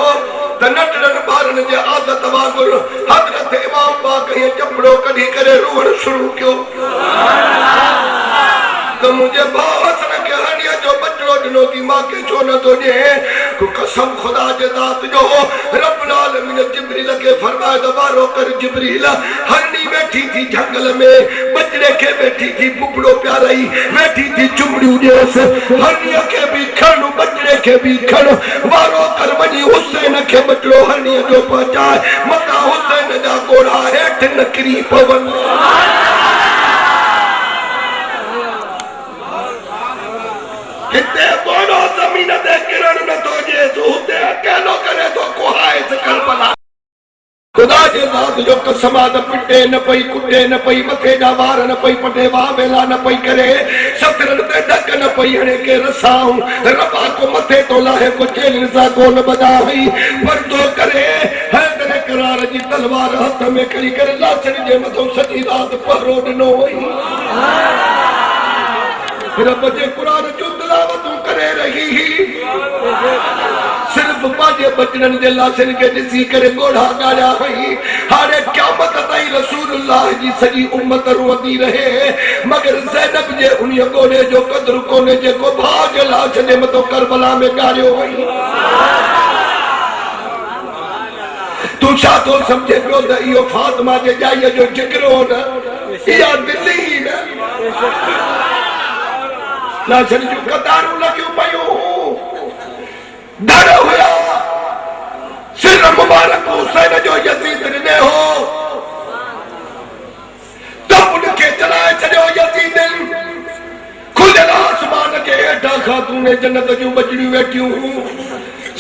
त नटड़न बारन जे आदत वांगुर हजरत इमाम पाक ये चपड़ो कढी करे रोण शुरू कियो तो मुझे भाव हसन के हनिया जो बचड़ो दिनो की मां के छो न तो जे को कसम खुदा जे जात जो रब्बुल आलमीन जिब्रील के फरमाया दबारो कर जिब्रील हरनी बैठी थी जंगल में बचड़े के बैठी थी बुबड़ो प्यारई बैठी थी चुमड़ी जैसे हरनिया के भी खण बचड़े के भी खण वारो कर वनी हुसैन के बचड़ो हरनिया जो पहुंचाए मता हुसैन जा कोड़ा हेठ नकरी पवन कितने बोलो जमीन दे किरण न तो जे होते अकेलो करे तो कोहाए से करबला खुदा जे जात जो कसमा द पिटे न पई कुटे न पई मथे जा वार न पई पटे वा वेला न पई करे सतरन ते डक न पई हणे के रसाऊं रबा को मथे तो लाहे को चेलन सा को न बजाई पर तो करे है तेरे करार जी तलवार हाथ में करी करे लाचन जे मथो सजी रात पहरो नो होई रब जे कुरान जो तिलावत करे रही सिर्फ पाजे बचनन जे लाशन के दिसी करे गोढ़ा गाया हई हारे क़यामत ताईं रसूलुल्लाह जी सजी उम्मत रोती रहे मगर ज़ैनब जे उन गोढ़े जो कदर कोने जे को भाग लाश जे मतो करबला में गायो हई तू छा तो समझे पियो त इहो फातिमा जे जाईअ जो जिक्रो न इहा दिल्ली न लाशन जो कतारूं लगियूं पयूं डर हुया सिर मुबारक हुसैन जो यजीद ने हो तब उनके चलाए छड़ियो यजीद खुलियल आसमान के हेठा खातून जन्नत जूं बचड़ियूं वेठियूं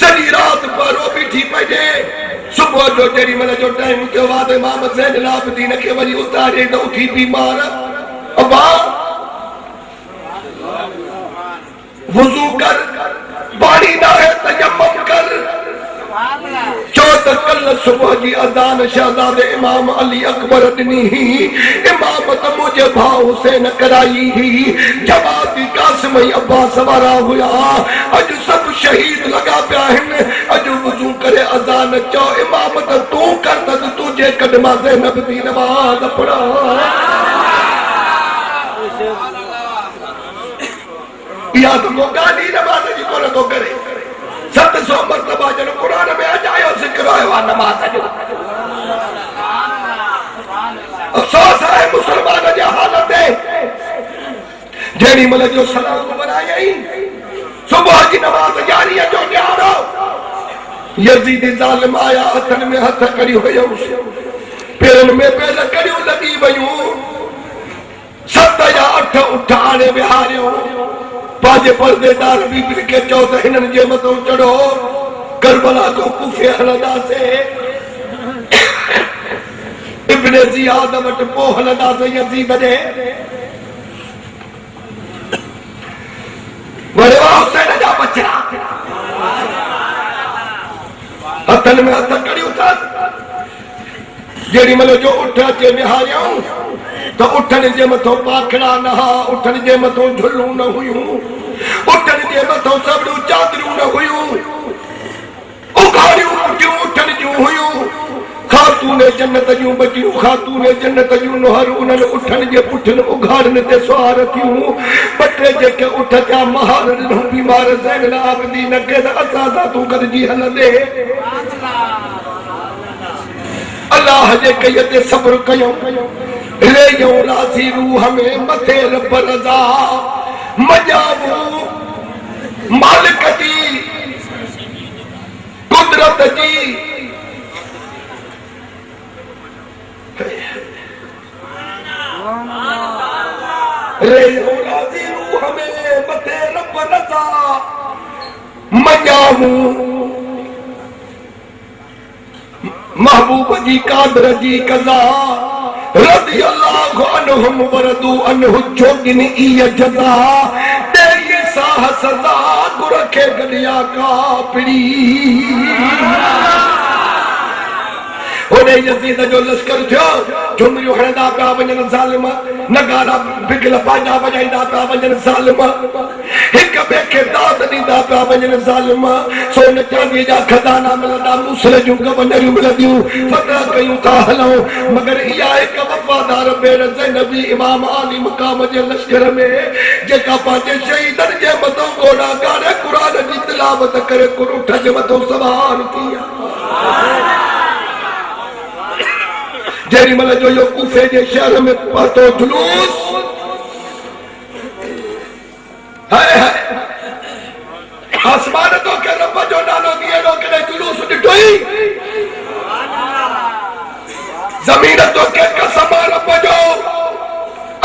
सॼी रात परो बीठी पजे सुबुह जो जेॾी महिल जो टाइम थियो आहे त इमाम ज़ैनुल आबिदीन खे वरी उतारे त उथी बीमार अबा वुजू कर पानी ना है तयम्मुम कर चौथ कल सुबह की अजान शहजादे इमाम अली अकबर दिनी इमामत मुझे भाव हुसैन कराई जमाती कासिम अब्बास वारा हुआ अज सब शहीद लगा पिया अज वुजू करे अजान चो इमामत तू कर त तुझे कदमा ज़ैनब दी नमाज पढ़ा या तो गाली नमाज जी को तो करे 700 मरतबा जन कुरान में अजायो जिक्र आयो नमाज जो अफसोस है मुसलमान जी हालत है जेडी मल जो सलाम बनाई सुबह की नमाज जारी जो न्यारो यजीद जालिम आया हथन में हथ करी हुयो पेरन में पेर करियो लगी वयूं 7 या 8 उठाने बिहारियो पाजे पर्देदार बीबी के चौथ हिनन जे मतो चढ़ो करबला को कुफे हलदा से इब्ने जियाद वट पो हलदा से यजीद दे बड़े हुसैन जा बच्चा हथन में हथ कड़ी उठा जेडी मलो जो उठा के बिहारियो तो उठन जे मथो पाखड़ा न हा उठन जे मथो झुलू न हुयूं उठन जे मथो सबड़ू चादरू न हुयूं उघाड़ियूं पुटियूं उठन जूं हुयूं खातून जन्नत जूं बचियूं खातून जन्नत जूं नहर उन्हनि उठन जे पुठन उघाड़न ते सुहार थियूं बटे जेके उठ थिया महार ॾिनूं बीमार ज़ैनुल आबिदीन खे त असां सां तूं गॾिजी हलंदे अल्लाह जे कई ते सब्र कयो रे यो राज़ी रूह में मथे रब रज़ा मजाबू मालिक जी कुदरत जी रे यो राज़ी रूह में मथे रब रज़ा मजाबू महबूब जी कादर जी कज़ा रज़ियल्लाहु अन्हुम वरदू अन्हु जोगिन इय जज़ा तेरी साह सज़ा गुरखे गलिया कापड़ी ओने यजीद जो लश्कर थियो झुमरियूं हणंदा पिया वञनि ज़ालिम नगारा बिगल पांजा वॼाईंदा पिया वञनि ज़ालिम हिक ॿिए खे दाद ॾींदा पिया वञनि ज़ालिम सोन चांदीअ जा खज़ाना मिलंदा मूसल जूं गवनरियूं मिलंदियूं फतह कयूं था हलूं मगर इहा हिक वफ़ादार भेण ज़ैनबी इमाम आली मक़ाम जे लश्कर में जेका पंहिंजे शहीदनि जे मथां घोड़ा ॻाड़े क़ुर जी तिलावत करे कुरूठ जे मथां सवार थी जेरी मल जो यो कूफे जे शहर में पहुतो जुलूस हाय हाय आसमान तो के रब जो नालो दिए लो के जुलूस ॾिठोई जमीन तो के कसम रब जो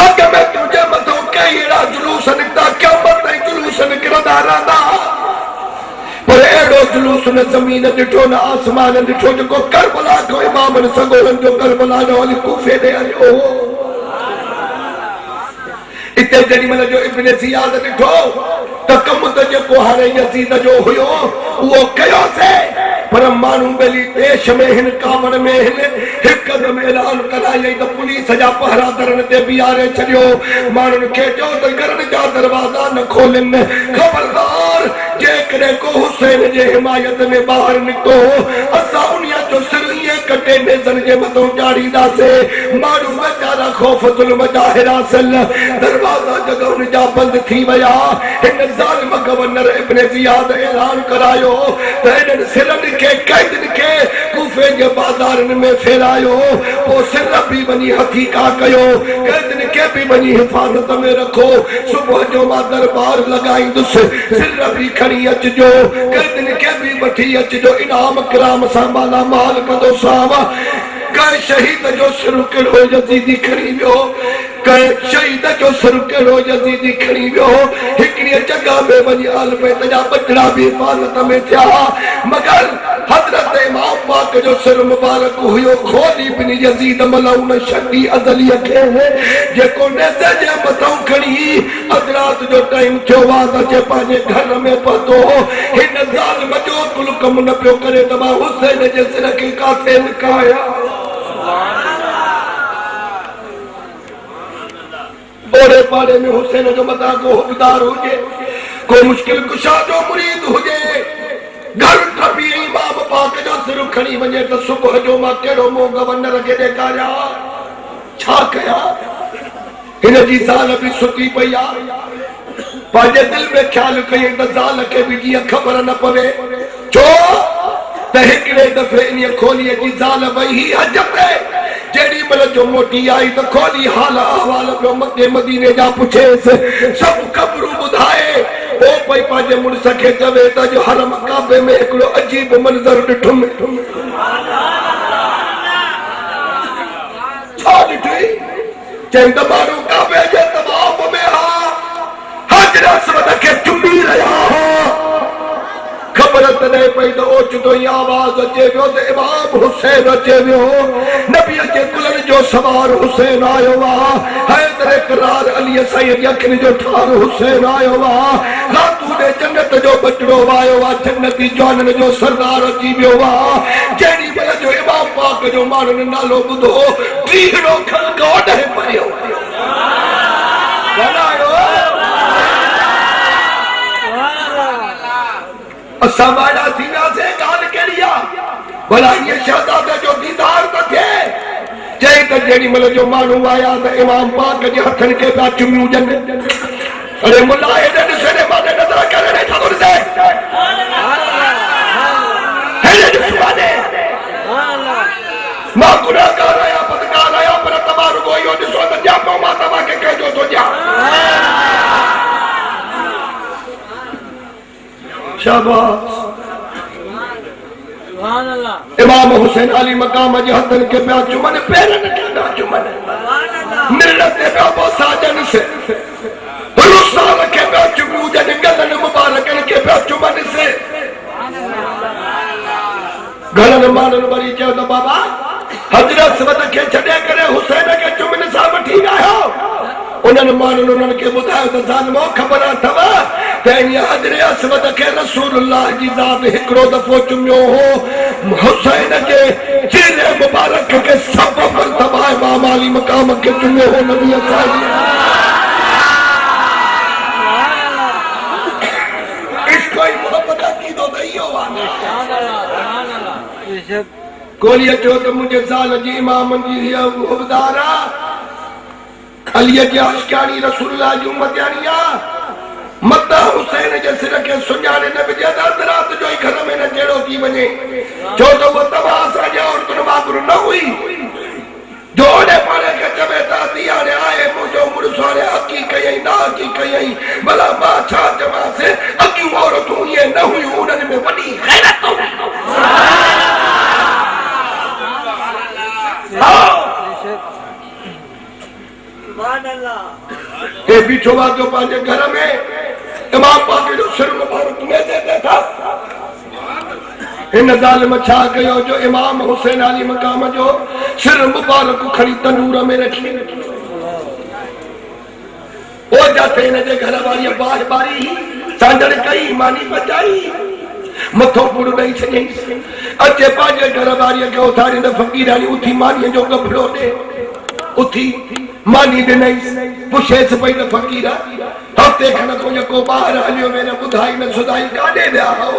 अग में तुझे मथो कईड़ा जुलूस निकता क़यामत ताईं जुलूस निकरंदा रहंदा पर एड़ो जुलूस न जमीन ॾिठो न आसमान ॾिठो जेको करबला को इमामन सगोरन जो करबला जो अली कूफे दे आयो इते जड़ी मन जो इब्ने जियाद ॾिठो त कम त जेको हाणे यजीद जो हुयो उहो कयो से पर मानू बेली देश में हिन कामन में हिन हिकदम ऐलान कराई त पुलिस जा पहरादरन ते बियारे छडियो मानन खे जो त घरन जा दरवाजा न खोलन खबरदार जेकरे को हुसैन जे हिमायत में बाहर निको असा उनिया जो सिर ये कटे नेजन जे मथो जाड़ीदा से मानू बेचारा खौफ जुल्म जा हिरासल दरवाजा जगह जा बंद थी वया हिन जालिम गवर्नर इब्ने जियाद ऐलान करायो त हिन सिरन के कैदन के कूफे के बाजारन में फैलायो ओ सिर भी बनी हकीका कयो कैदन के भी बनी हिफाजत में रखो सुबह जो मां दरबार लगाईंदुस सिर भी खड़ी अचजो कैदन के भी वठी अचजो इनाम कराम सा माला माल कदो सावा कई शहीद जो सिर कड़ो यजीदी खड़ी वियो कई शहीद जो सिर कड़ो यजीदी खड़ी वियो हिकड़ी जगह में वनी आल बैत जा बचड़ा भी हिफाजत में थिया मगर हजरत इमाम पाक जो सिर मुबारक हुयो खोली बिन यजीद मलऊन शदी अजलिया के जेको नेज़े जे मथां खड़ी अदरात जो टाइम थियो वा त जे पांजे घर में पहुतो हिन ज़ालिम जो कुल कम न पियो करे त मां हुसैन जे सिर खे काथे लिकाया ओरे पाड़े में हुसैन जो मता को हुकदार हुजे कोई मुश्किल कुशा जो मुरीद हुजे घर ठपी इमाम पाक जो सिर खणी वञे त सुबह जो मां केड़ो मो गवर्नर खे ॾेखारिया छा कया हिन जी ज़ाल भी सुती पई आ पंहिंजे दिल में ख्याल कई त ज़ाल खे भी जीअं ख़बर न पवे छो त हिकिड़े दफ़े इन खोलीअ जी ज़ाल वई हज पे जेड़ी मल जो मोटी आई तो खोली हाल अहवाल पियो मके मदीने जा पुछेस सब ख़बरूं ॿुधाए ओ पई पंहिंजे मुड़स खे चवे त जो हरम काबे में हिकिड़ो अजीब मंज़र ॾिठुमि छा ॾिठी चई त माण्हू काबे जे तवाफ़ में हा हजर अस्वद खे चुमी रहिया हो खबर तॾहिं पई त ओचितो ई आवाज़ अचे पियो त इमाम हुसैन अचे वियो नबीअ जे कुलनि जो सवार हुसैन आयो आहे हैदर करार अलीअ साईं जी अखियुनि जो ठार हुसैन आयो आहे खातून जन्नत जो बचड़ो आयो आहे जन्नती जवाननि जो सरदार अची वियो आहे जेॾी महिल जो इमाम पाक जो माण्हुनि नालो ॿुधो टीहड़ो खलक ओॾे पियो असां वाड़ा थी वियासीं ॻाल्हि कहिड़ी आहे भला इहे शहज़ादे जो दीदार त थिए चई त जेॾी महिल जो माण्हू आया त इमाम पाक जे हथनि खे पिया चुमियूं ॾियनि अरे मुला हेॾे ॾिसे ॾे मां नज़र करे वेठा थो ॾिसे हेॾे ॾिस माने मां गुनाहगार आहियां बदकार आहियां पर तव्हां रुॻो इहो ॾिसो त ॼापो मां तव्हांखे कंहिंजो थो ॾियां शाबाश इमाम हुसैन अली मकाम जे हथन के पिया चुमन पैरन के पिया चुमन मिलत ते पिया बोसाजन से रुसाल के पिया चुमू जन गलन मुबारकन के पिया चुमन से घणन मानन वरी चयो त बाबा हजरत सवद के छड़े करे हुसैन के चुमन सा वठी आयो उन्हनि माण्हुनि उन्हनि खे ॿुधायो त ज़ालिमो ख़बर अथव त इन हजरत असवद खे रसूलुल्लाह जी ज़ात हिकिड़ो दफ़ो चुमियो हो हुसैन जे चेहरे मुबारक के सब मर्तबा इमाम अली मकाम के चुमियो हो नबी साईं इसको ही मोहब्बत की दो दइयो वाला कोली अचो त मुंहिंजे ज़ाल जी इमाम जी हुबदारा अली जी आशिकानी रसूलुल्लाह जी उम्मतियानिया मता हुसैन जे सिर के सुञाणे न विझे त रात जो ही घर में न जहिड़ो थी वञे छो त उहा तव्हां असांजे औरतुनि वांगुरु न हुई जो ओॾे पाणे खे चवे त अती हाणे आहे मुंहिंजो मुड़ुस हाणे हक़ी कयईं न हक़ी कयईं भला मां छा चवांसि अॻियूं औरतूं इहे न हुयूं उन्हनि में वॾी ग़ैरत हे बीठो वादो पंहिंजे घर में इमाम पाक जो सिर मुबारक में देते था इन ज़ालिम छा कयो जो इमाम हुसैन अली मकाम जो सिर मुबारक खणी तंदूर में रखी ओ जाते इन जे घर वारी बाज बारी चांदड़ कई मानी बचाई मथो पूरो नहीं छॾई अचे पंहिंजे घर वारी खे उथारी न फ़कीरानी उथी मानी जो गफड़ो दे उथी मानी ॾिनई पुछेसि पई त फ़कीर हफ़्ते खन को जेको ॿाहिरि हलियो वेंदो ॿुधाई न सुधाई काॾे विया हो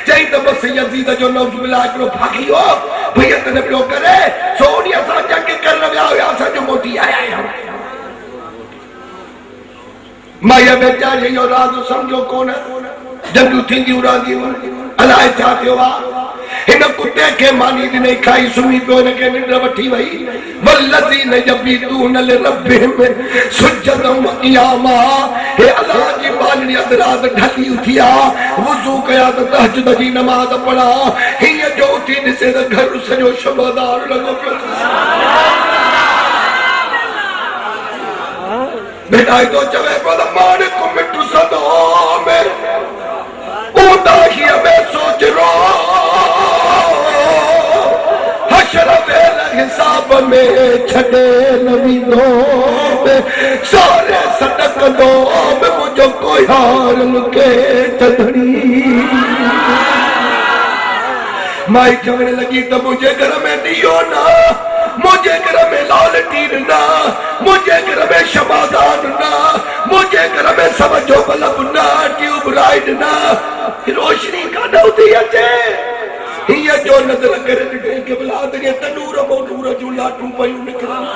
चई त बसि यज़ीद जो नौज़ बिल्लाह हिकिड़ो भागी हो भैयत न पियो करे सो उन असां जंग करण विया हुया असांजो मोटी आया आहियूं मां इहा बेचारी जो राज़ सम्झो कोन जंगूं थींदियूं रहंदियूं अलाए छा थियो आहे हिन कुत्ते के मानी ॾिनई खाई सुम्ही पियो हिनखे निंड वठी वई वल्लज़ीन यबीतून लिरब्बिहिम सुजदम क़ियामा हे अल्लाह जी बालड़ी अध रात ढली उथी आहे वुज़ू कया त तहज्जुद जी नमाज़ पढ़ा हीअं जो उथी ॾिसे त घर सॼो शबदार लॻो पियो बेटा तो चवे पियो त मालिक मिट सदो में उदाहीअ में सोच रो हशर हिसाब में छॾे न वेंदो सारे सॾकंदो मुंहिंजो कोई हार लुके चधड़ी माई चवण लॻी त मुंहिंजे घर में ॾियो न मुंहिंजे घर में लालटीन न मुंहिंजे घर में शमादान न मुंहिंजे घर में समझो बल्ब न ट्यूब लाइट न रोशनी काॾो थी अचे हीअं जो नज़र करे ॾिठे कि भला ते तनूर मों नूर जूं लाटूं पयूं निकिरनि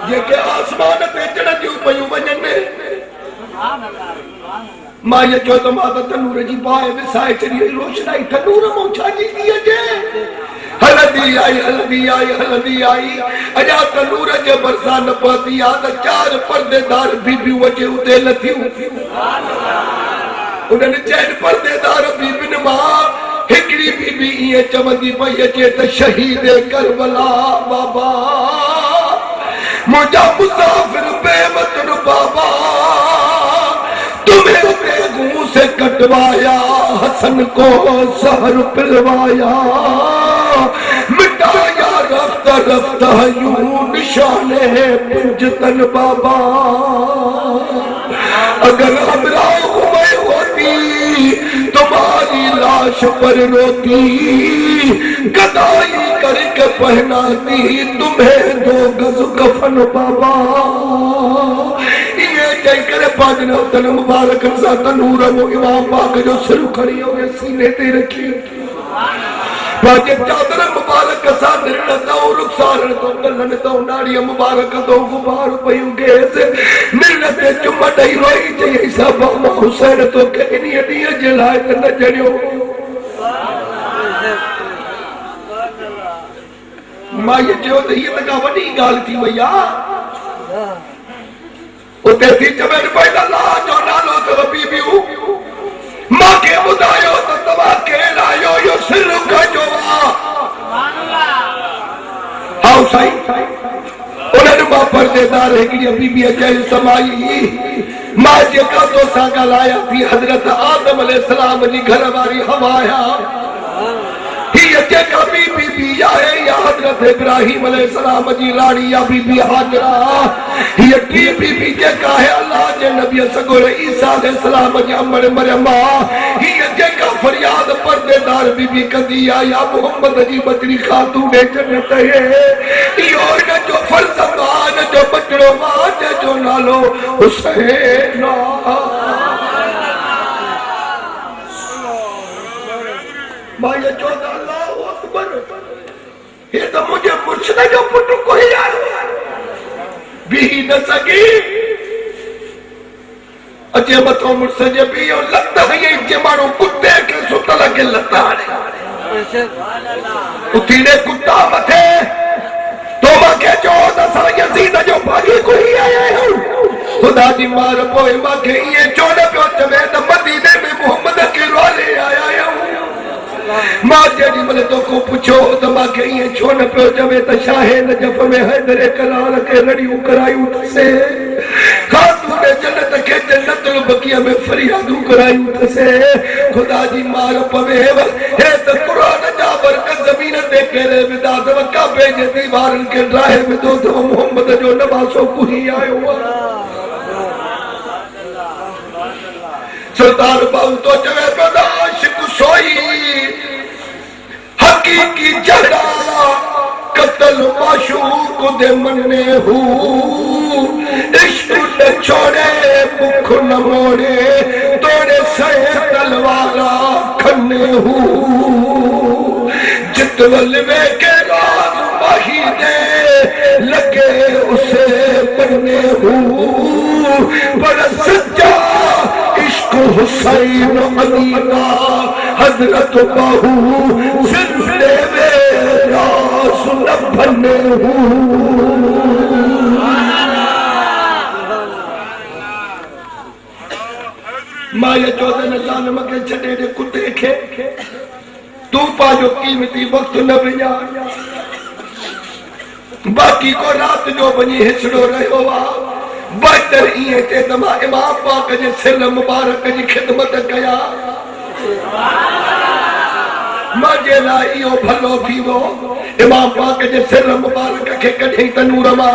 जेके आसमान ते चढ़ंदियूं पयूं वञनि मां इहो चयो त मां त तनूर जी बाहि विसाए छॾी रोशनाई तनूर मों छा जी थी अचे हलंदी आई हलंदी आई हलंदी आई अञा तनूर जे भरिसां न पहुती आहे त चार परदेदार बीबियूं अचे उते लथियूं उन्हनि चइनि परदेदार बीबियुनि मां हिकिड़ी बीबी ईअं चवंदी पई अचे त शहीद करबला बाबा मुंहिंजा मुसाफ़िर बेवतन बाबा तुम्हें बेगूं से कटवाया हसन को सहर पिलवाया मिटाया रफ्ता रफ्ता यूं निशाने पुंजतन बाबा अगर अमराओ मैं होती तुम्हारी लाश पर रोती गदाई करके पहनाती तुम्हें 2 गज कफन बाबा ये जय करे पाजनो तन मुबारक सा तनूर वो इमाम पाक जो सिर खड़ी हो सीने ते रखी बाजे चादर मुबारक सा निर्णता और रुखसार तो कलन तो नाड़ी मुबारक तो गुबार पयूं गेस निर्णते चुम्मा ॾेई रोई चई सब हुसैन तो के इनी ॾींहं जे लाइ त न जड़ियो मां ये चयो त हीअ त का वॾी ॻाल्हि थी वई आहे उते थी चवे पई अल्लाह जो नालो अथव बीबियूं मूंखे ॿुधायो त तव्हां केरु आहियो इहो सिर खजो हाउ साईं उन्हनि मां परदेदार हिकिड़ी बीबीअ चई समाई मां जेका तोसां ॻाल्हायां थी हज़रत आदम अलैहिस्सलाम जी घर वारी हवा हीअ ये जेका बीबी भी आए या हजरत इब्राहिम अलैहिस्सलाम जी रानी या बीबी हाजरा ये बीबी जेका है अल्लाह जे नबी सगोर ईसा अलैहिस्सलाम जी अमर मरियम ये जेका फरियाद पर्देदार बीबी कदिया या मोहम्मद जी बचरी खातून जन्नत है यो न जो फरजमान जो बचड़ो मां जो नालो हुसैन माया चौथा अल्लाहु अकबर ये तो मुझे मुर्शिद जो पुट को ही यार भी न सकी अजे मथो मुर्शिद भी और लगता है ये जे मानो कुत्ते के सुतल के लगता है उठीने कुत्ता मथे तो माके जो दसा यजीद जो भागी को ही आया हूं खुदा दी मार पोए माके ये चोने पे चवे तो मदीने में मोहम्मद के रोले आया हूं मां जेडी मले तो को पूछो तो मां के ये छो न पियो चवे त शाहे नजफ में हैदर करार के रड़ियूं करायूं तसे खातून जन्नत के जन्नतुल बकिया में फरियादूं करायूं तसे खुदा जी मार पवे हे त कुरान जा बरकत जमीन ते केरे विदात वका पे जे दीवारन के राहे में दो तो मोहम्मद जो नवासो कुही आयो सरदार बाबू तो चवे पे आशिक सोई हकीकी जड़ा कत्ल माशूक दे मन्ने हूँ इश्क न छोड़े मुख न मोड़े तोड़े सहे तलवारा खन्ने हूँ जितवल में के राज माही दे लगे उसे पढ़ने हूँ बड़ा सच्चा इश्क हुसैन अली का हजरत बाहू जिंदे मेरा सुन बने माया चौदह न जान मके छड़े दे कुत्ते खे तू पाजो कीमती वक्त न बजा बाकी को रात जो बनी हिसड़ो रहो वा बहतर इए ते तमा इमाम पाक जे सिर मुबारक जी खिदमत कया माजे ला इयो भलो थीवो इमाम पाक जे सिर मुबारक के कढई तनूर मा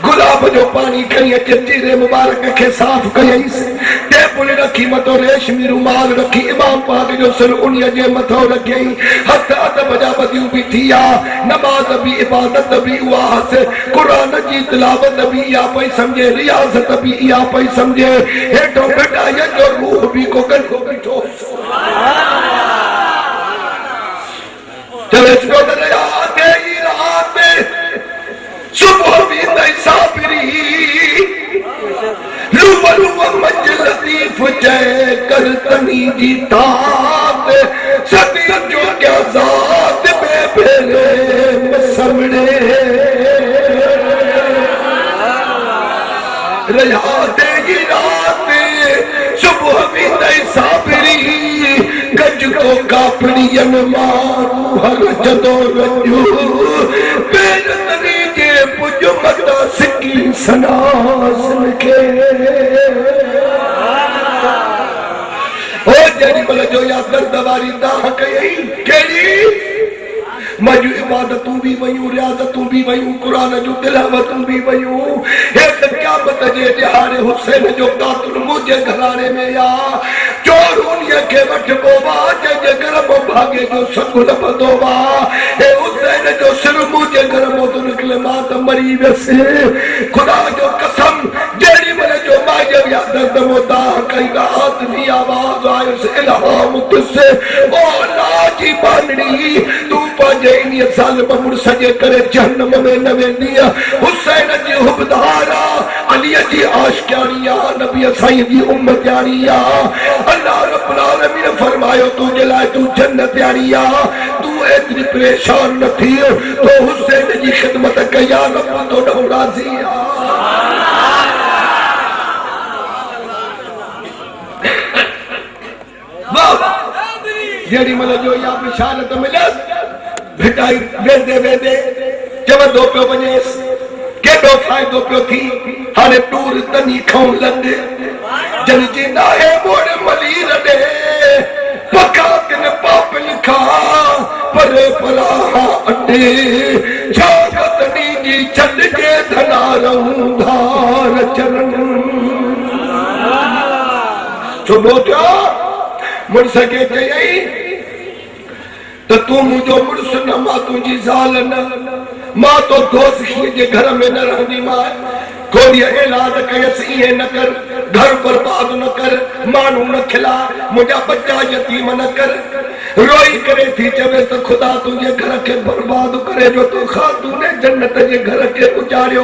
गुलाब जो पानी खई चीरे मुबारक के साफ कयई टेबल रखी मतो रेशमी रुमाल रखी इमाम पाक जो सिर उन्हीं जे मथो रखई हथ अदब जा बदियूं भी थिया नमाज भी इबादत भी वास कुरान जी तिलावत भी या पई समझे रियाजत भी या पई समझे हेठो बेटा ये जो रूह भी को गन को बिठो चले इसको दरिया ते ही रात में सुबह भी नहीं साबरी लुबलुब मज लतीफ जय कर तनी जी तात सदी जो क्या जात में फेरे समड़े रयाते की रात सुबह भी नहीं साबरी गज को कापड़ियन मारू हर जदो रजू पेर तनी जे पुज मता सिकी सनासन के ओ जड़ी बल जो या दर्द वारी दाह कई केड़ी मजू इबादतूं भी वयूं रियाज़तूं भी वयूं कुरान जो तिलावतूं भी वयूं हे क़यामत जे ॾियारे हुसैन जो कातुल मुझे घराने में या चोर उन्हीं के वठबो वा जे घर मो भागे जो सगुन बंदो वा हे हुसैन जो सिर मुझे घर मो तो निकले मां त मरी वसे खुदा जो कसम जेड़ी मने जो माजे या दर्द मो दाह कई रात दी आवाज आयो से इल्हाम तुसे ओ लाजी बानड़ी तू पाजे इन साल बमुर सजे करे जहन्नम में न वेंदिया हुसैन जी हुबदारा अली जी आशिकानिया नबी साईं जी उम्मत यारिया अल्लाह रब्बुल आलमीन फरमायो तू जलाए तू जन्नत यारिया तू इतनी परेशान न थी तो हुसैन जी खिदमत कया रब तो न राजिया वाह जेडी मल जो या बिशारत मिले भिटाई वेंदे वेंदे जब दो पियो वञेस केॾो फ़ाइदो पियो थी हाणे टूर तनी खाऊं लंडे जन जी नाहे मोड़ मली रडे पका तिन पापल अखा परे पराहा अटे जागतनी जी छड़ के धना रहूं धार चरण सुनो क्या मुड़ सके चई तो तू मुझो मुड़स न मां तुझी ज़ाल न मां तो दोस्त जे घर में न रहंदी मां कोई ऐलान कयस ये न कर घर बर्बाद न कर मानू न खिला मुझा बच्चा यतीम न कर रोई करे थी चवे तो खुदा तुझे घर के बर्बाद करे जो तो खातून ने जन्नत जे घर के उजाड़ियो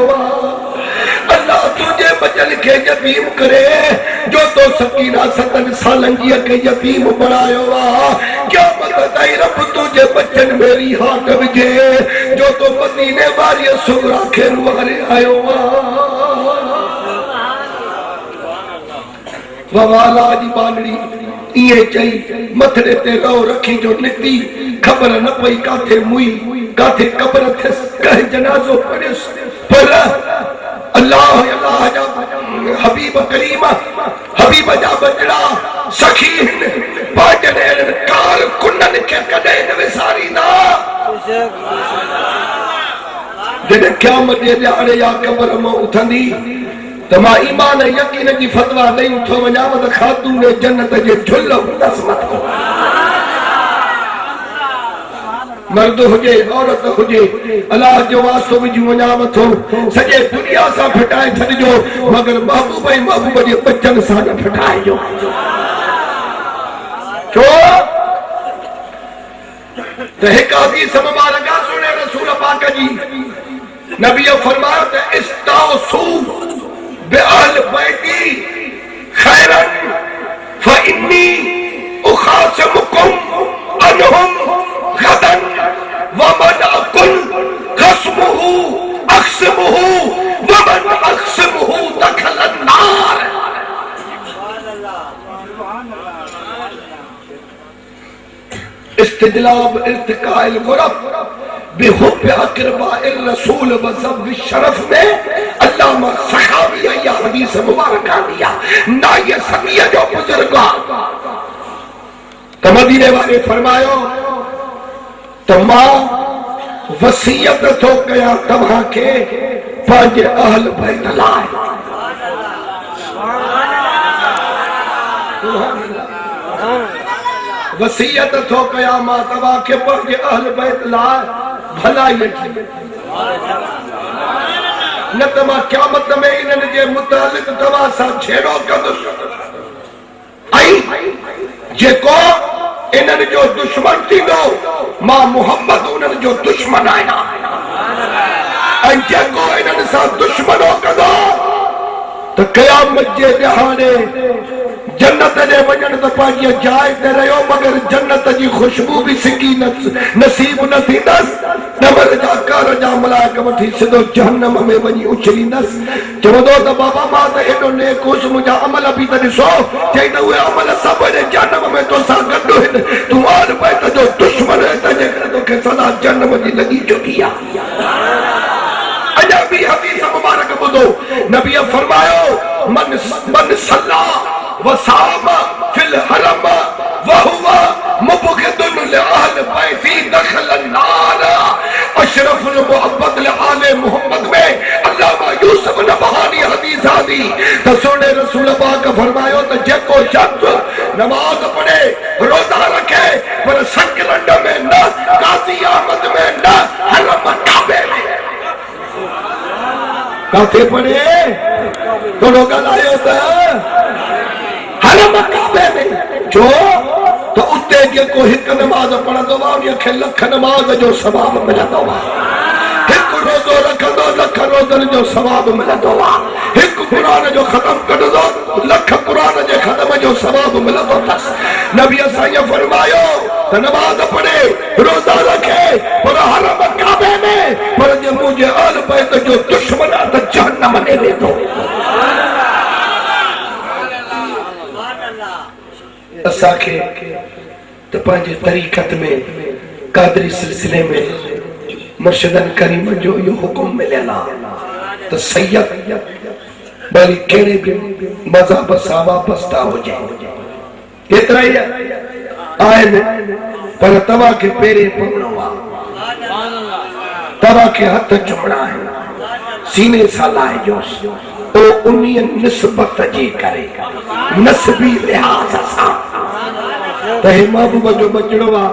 अल्लाह तुझे बचन के यतीम करे जो तो सकीना 7 सालन जी के यतीम बनायो क्या मदद आई रब तुझे बचन मेरी हाथ विझे जो तो मदीने वाली सुगरा के रुआरे आयो ववाला जी बानड़ी ये चई मथड़े ते रो रखी जो निकती खबर न पई काथे मुई काथे कब्र थे कह जनाजो पड़िस पर अल्लाह अल्लाह जा हबीब करीमा हबीब जा बजड़ा सखी पाजने कार कुनन के कदे न विसारी ना जॾहिं क़यामत जे ॾियारे या कब्र मां उथंदी त मां ईमान यकीन जी फतवा ॾेई उथो वञां त खातून जन्नत जे झुल हूंदसि मथो मर्द हुजे औरत हुजे अल्लाह जो वास्तो विझी वञां मथो सॼे दुनिया सां फिटाए छॾिजो मगर महबूब ऐं महबूब जे बचन सां न फिटाइजो छो त हिकु हदीस मुबारक आहे सुहिणे रसूल पाक जी नबी फरमायो त इस्ताउसू बिअहल बैती खैरन फइन्नी उखासिमुकुम अनहुम गदन वमन अकुल खस्मुहु अक्समुहु वमन अक्समुहु दखल अन्नार इस्तिजलाब इर्तिकाइल गुरफ बेहुब अकरबाइर रसूल व ज़ब शरफ में अल्लामा सखावी या हदीस मुबारक दिया ना ये समिया जो बुजुर्ग तो मदीने वाले फरमायो तो मां वसीयत तो कया तव्हां के पंहिंजे अहल बैत लाइ वसीयत थो कया मां तव्हां खे पंहिंजे अहल बैत लाइ भलाई न त मां क़यामत में इन्हनि जे मुतालिक तव्हां सां छेड़ो कंदुसि ऐं जेको इन्हनि जो दुश्मन थींदो मां मोहम्मद उन्हनि जो दुश्मन आहियां ऐं जेको इन्हनि सां दुश्मनो कंदो त क़यामत जे ॾिहाड़े जन्नत जे वञण त पंहिंजी जाइ ते रहियो मगर जन्नत जी खुशबू भी सिकी नसीब न थींदसि नबर जा कार जा मलाइक वठी सिधो जहन्नम में वञी उछलींदसि चवंदो त बाबा मां त एॾो नेक हुअसि मुंहिंजा अमल बि त ॾिसो चई त उहे अमल सभु जहन्नम में तोसां गॾु आहिनि तूं आल बैत जो दुश्मन आहे तंहिंजे करे तोखे सदा जहन्नम जी लॻी चुकी आहे अञा बि हदीस मुबारक ॿुधो नबी फरमायो मन सल्ला वसाम फिल हरम वहुवा मुबग़िदुन लिअहल बैती दखल अन्नार अशरफुल मुहब्बत लिआले मोहम्मद में अल्लामा यूसुफ नबहानी हदीस आदि त सोने रसूल पाक फरमायो त जेको शख्स नमाज पढ़े रोजा रखे पर सकलंड में न काजी आमद में न हरम काबे में काथे पढ़े थोड़ो ॻाल्हायो त हरम काबे में जो तो उते जेको हिकु नमाज पढ़ंदो आहे उनखे लख नमाज जो सवाब मिलंदो आहे हिकु रोज़ो रखंदो लख रोज़नि जो सवाब मिलंदो आहे हिकु क़ुरान जो ख़त्म कंदो लख क़ुरान जे ख़त्म जो सवाब मिलंदो अथसि नबी साईं फरमायो त नमाज पढ़े रोज़ा रखे पर हरम काबे में पर जे मुंहिंजे अहल बैत जो दुश्मन आहे त जहन्नम में वेंदो असांखे त पंहिंजे तरीक़त में कादरी सिलसिले में मुर्शिदन करीम जो इहो हुकुम मिलियल आहे त सैयद भली कहिड़े बि मज़हब सां वापसि था हुजे एतिरा ई आहिनि पर तवा के पेरे पवणो तवा के हथ चुमणा है सीने सालाए जोश ओ उन्हीं निस्बत जी करे नस्बी लिहाज सा तहे महबूब जो बचड़ो आ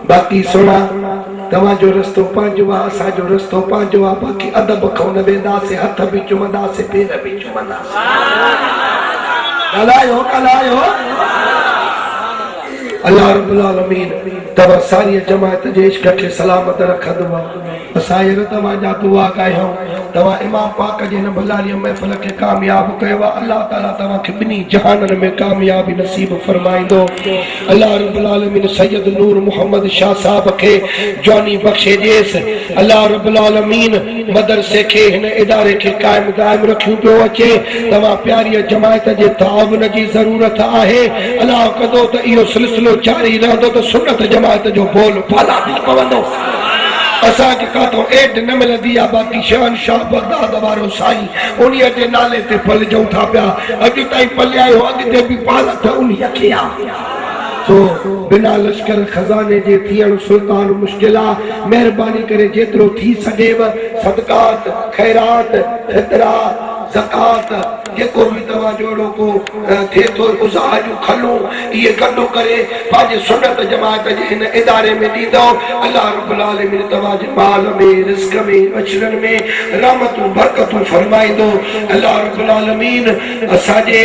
बाकी सुना तवा जो रस्तो पांजो आ असा जो रस्तो पांजो आ बाकी अदब खो न वेंदा से हथ भी चुमंदा से पेर भी चुमंदा कलायो अल्लाह रब्बुल आलमीन तवा सारी जमात जे इश्क के सलामत रखदो असायर तवा जा दुआ कयो तवा इमाम पाक जे न भलाली महफिल के कामयाब कयो अल्लाह ताला तवा के बिनी जहानन में कामयाबी नसीब फरमाइंदो अल्लाह रब्बुल आलमीन सैयद नूर मोहम्मद शाह साहब के जानी बख्शे जेस अल्लाह रब्बुल आलमीन मदरसे के इन इदारे के कायम दायम रखियो पियो अचे तवा प्यारी जमात जे तावन जी जरूरत आहे अल्लाह कदो त इहो सिलसिलो जारी रहंदो त सुन्नत जमात जो बोल फला थी पवंदो असा के कातो एड न मिलदी आ बाकी शहनशाह बगदाद वारो साईं उन्हीं जे नाले ते पल जऊं था पिया अॼु ताईं पले आयो अॻिते भी पाल त उन्हीं खे आ तो बिना लश्कर खजाने जे थियण सुल्तान मुश्किल आ मेहरबानी करे जेतिरो थी सघेव सदकात खैरात फितरा ज़कात जेको भी तवा जोड़ो को थे तो उजाजू खलो ये गड्डो करे पाजे सुन्नत जमात जे इन इदारे में दीदो अल्लाह रब्बुल आलमीन तवा जे माल में रिज़्क में अचरन में रहमतू बरकतू फरमाइंदो अल्लाह रब्बुल आलमीन असाजे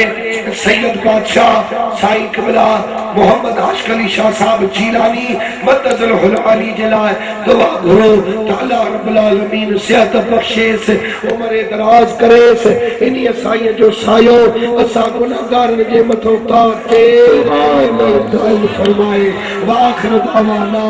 सैयद बादशाह साईं क़िबला मोहम्मद आशिक़ अली शाह साहब जीलानी मददुल हुलाली जे लाए दुआ घुरो त अल्लाह रब्बुल आलमीन सेहत बख्शेस उम्र दराज करेस इन्हीं साईं जो सायो असा गुनाहगारन जे मथो तार के फरमाए वाखिर दावाना